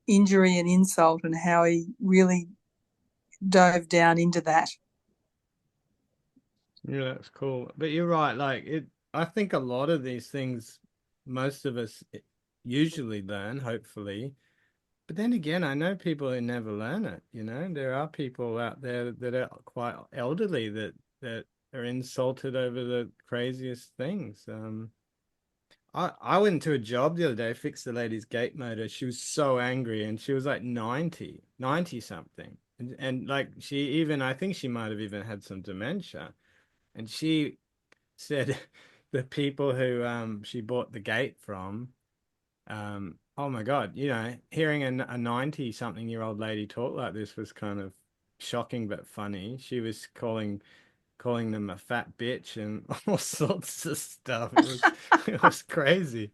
injury and insult and how he really dove down into that. Yeah, that's cool. But you're right, I think a lot of these things most of us usually learn, hopefully. But then again, I know people who never learn it, There are people out there that are quite elderly that are insulted over the craziest things. I went to a job the other day, fixed the lady's gate motor. She was so angry and she was like 90 something. And like I think she might have even had some dementia. And she said the people who she bought the gate from, oh my God, hearing a 90 something year old lady talk like this was kind of shocking but funny. She was calling them a fat bitch and all sorts of stuff. It was crazy.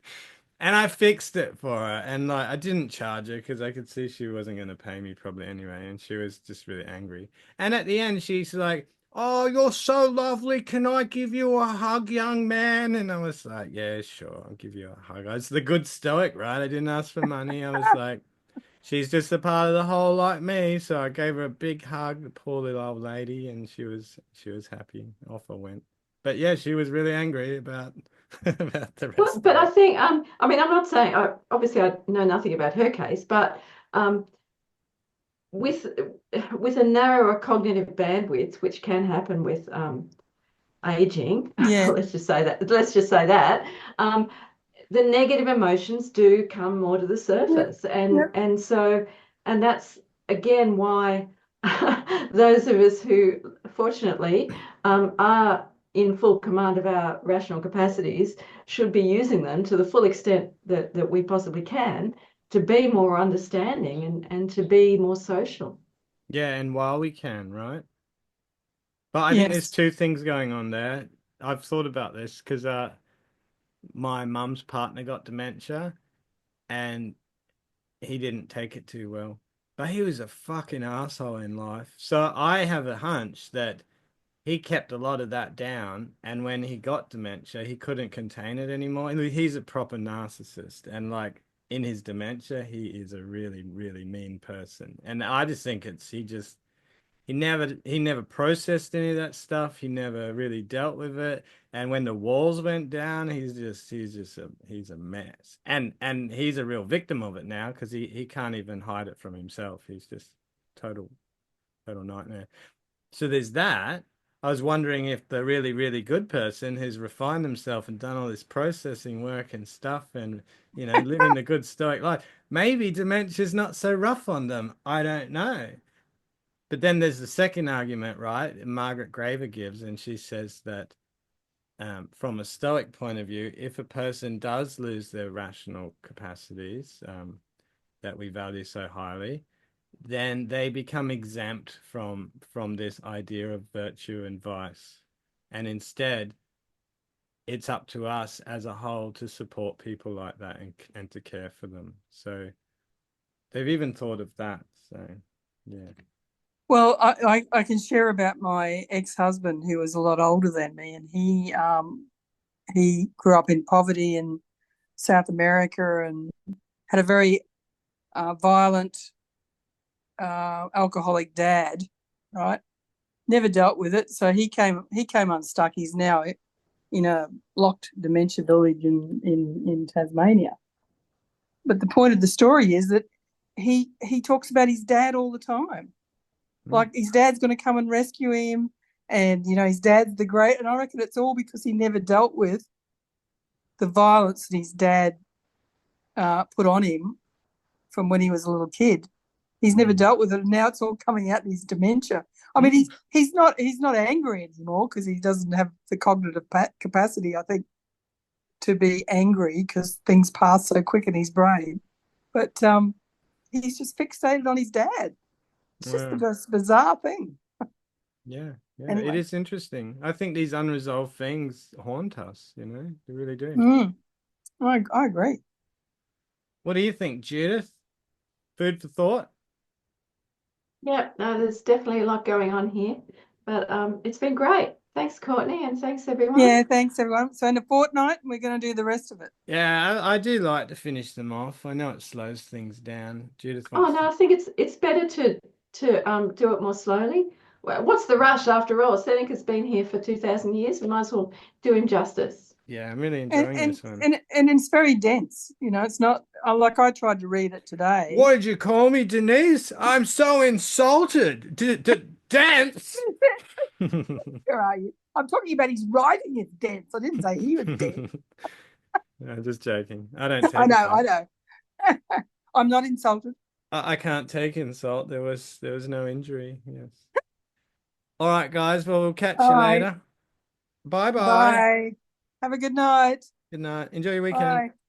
And I fixed it for her, and like I didn't charge her because I could see she wasn't going to pay me probably anyway, and she was just really angry. And at the end, she's like, "Oh, you're so lovely. Can I give you a hug, young man?" And I was like, "Yeah, sure. I'll give you a hug." It's the good Stoic, right? I didn't ask for money. I was like, she's just a part of the whole like me. So I gave her a big hug, the poor little old lady, and she was happy. Off I went. But yeah, she was really angry about about the rest But of I it. think, I mean, I'm not saying, obviously, I know nothing about her case, but um, with a narrower cognitive bandwidth, which can happen with aging, Yeah. let's just say that. Let's just say that. The negative emotions do come more to the Yep. surface, and Yep. that's again why those of us who fortunately are in full command of our rational capacities should be using them to the full extent that we possibly can to be more understanding and to be more social. Yeah, and while we can, right? But I think there's Yes. two things going on there. I've thought about this because my mum's partner got dementia and he didn't take it too well. But he was a fucking asshole in life. So I have a hunch that he kept a lot of that down, and when he got dementia, he couldn't contain it anymore. And he's a proper narcissist, and like in his dementia, he is a really, really mean person. And I just think he never processed any of that stuff. He never really dealt with it. And when the walls went down, he's a mess. And he's a real victim of it now because he can't even hide it from himself. He's just total total nightmare. So there's that. I was wondering if the really, really good person who's refined themselves and done all this processing work and stuff and, living the good stoic life, maybe dementia's not so rough on them. I don't know. But then there's the second argument, right? Margaret Graver gives, and she says that from a stoic point of view, if a person does lose their rational capacities that we value so highly, then they become exempt from this idea of virtue and vice. And instead, it's up to us as a whole to support people like that and to care for them. So they've even thought of that. So yeah. Well, I can share about my ex-husband who was a lot older than me, and he grew up in poverty in South America and had a very violent alcoholic dad, right? Never dealt with it, so he came unstuck. He's now in a locked dementia village in Tasmania. But the point of the story is that he talks about his dad all the time. Like his dad's going to come and rescue him, and his dad's the great. And I reckon it's all because he never dealt with the violence that his dad put on him from when he was a little kid. He's never dealt with it, and now it's all coming out in his dementia. I mean, he's not angry anymore because he doesn't have the cognitive capacity, I think, to be angry because things pass so quick in his brain. But he's just fixated on his dad. It's just the most bizarre thing. Yeah. Anyway. It is interesting. I think these unresolved things haunt us, they really do. I agree. What do you think, Judith? Food for thought? Yeah, no, there's definitely a lot going on here, but it's been great. Thanks, Courtney, and thanks everyone. Yeah, thanks everyone. So in a fortnight, we're going to do the rest of it. Yeah, I do like to finish them off. I know it slows things down. Judith Oh wants no, I think it's better to do it more slowly. Well, what's the rush after all? Seneca's been here for 2,000 years. We might as well do him justice. Yeah, I'm really enjoying this one. And it's very dense. It's not like I tried to read it today. What did you call me, Denise? I'm so insulted. Dance. Where are you? I'm talking about his writing is dense. I didn't say he was dense. No, just joking. I don't take I know. offense. I'm not insulted. I can't take insult. There was no injury. Yes. All right, guys. Well, we'll catch you later. Bye-bye. Bye. Have a good night. Good night. Enjoy your weekend. Bye.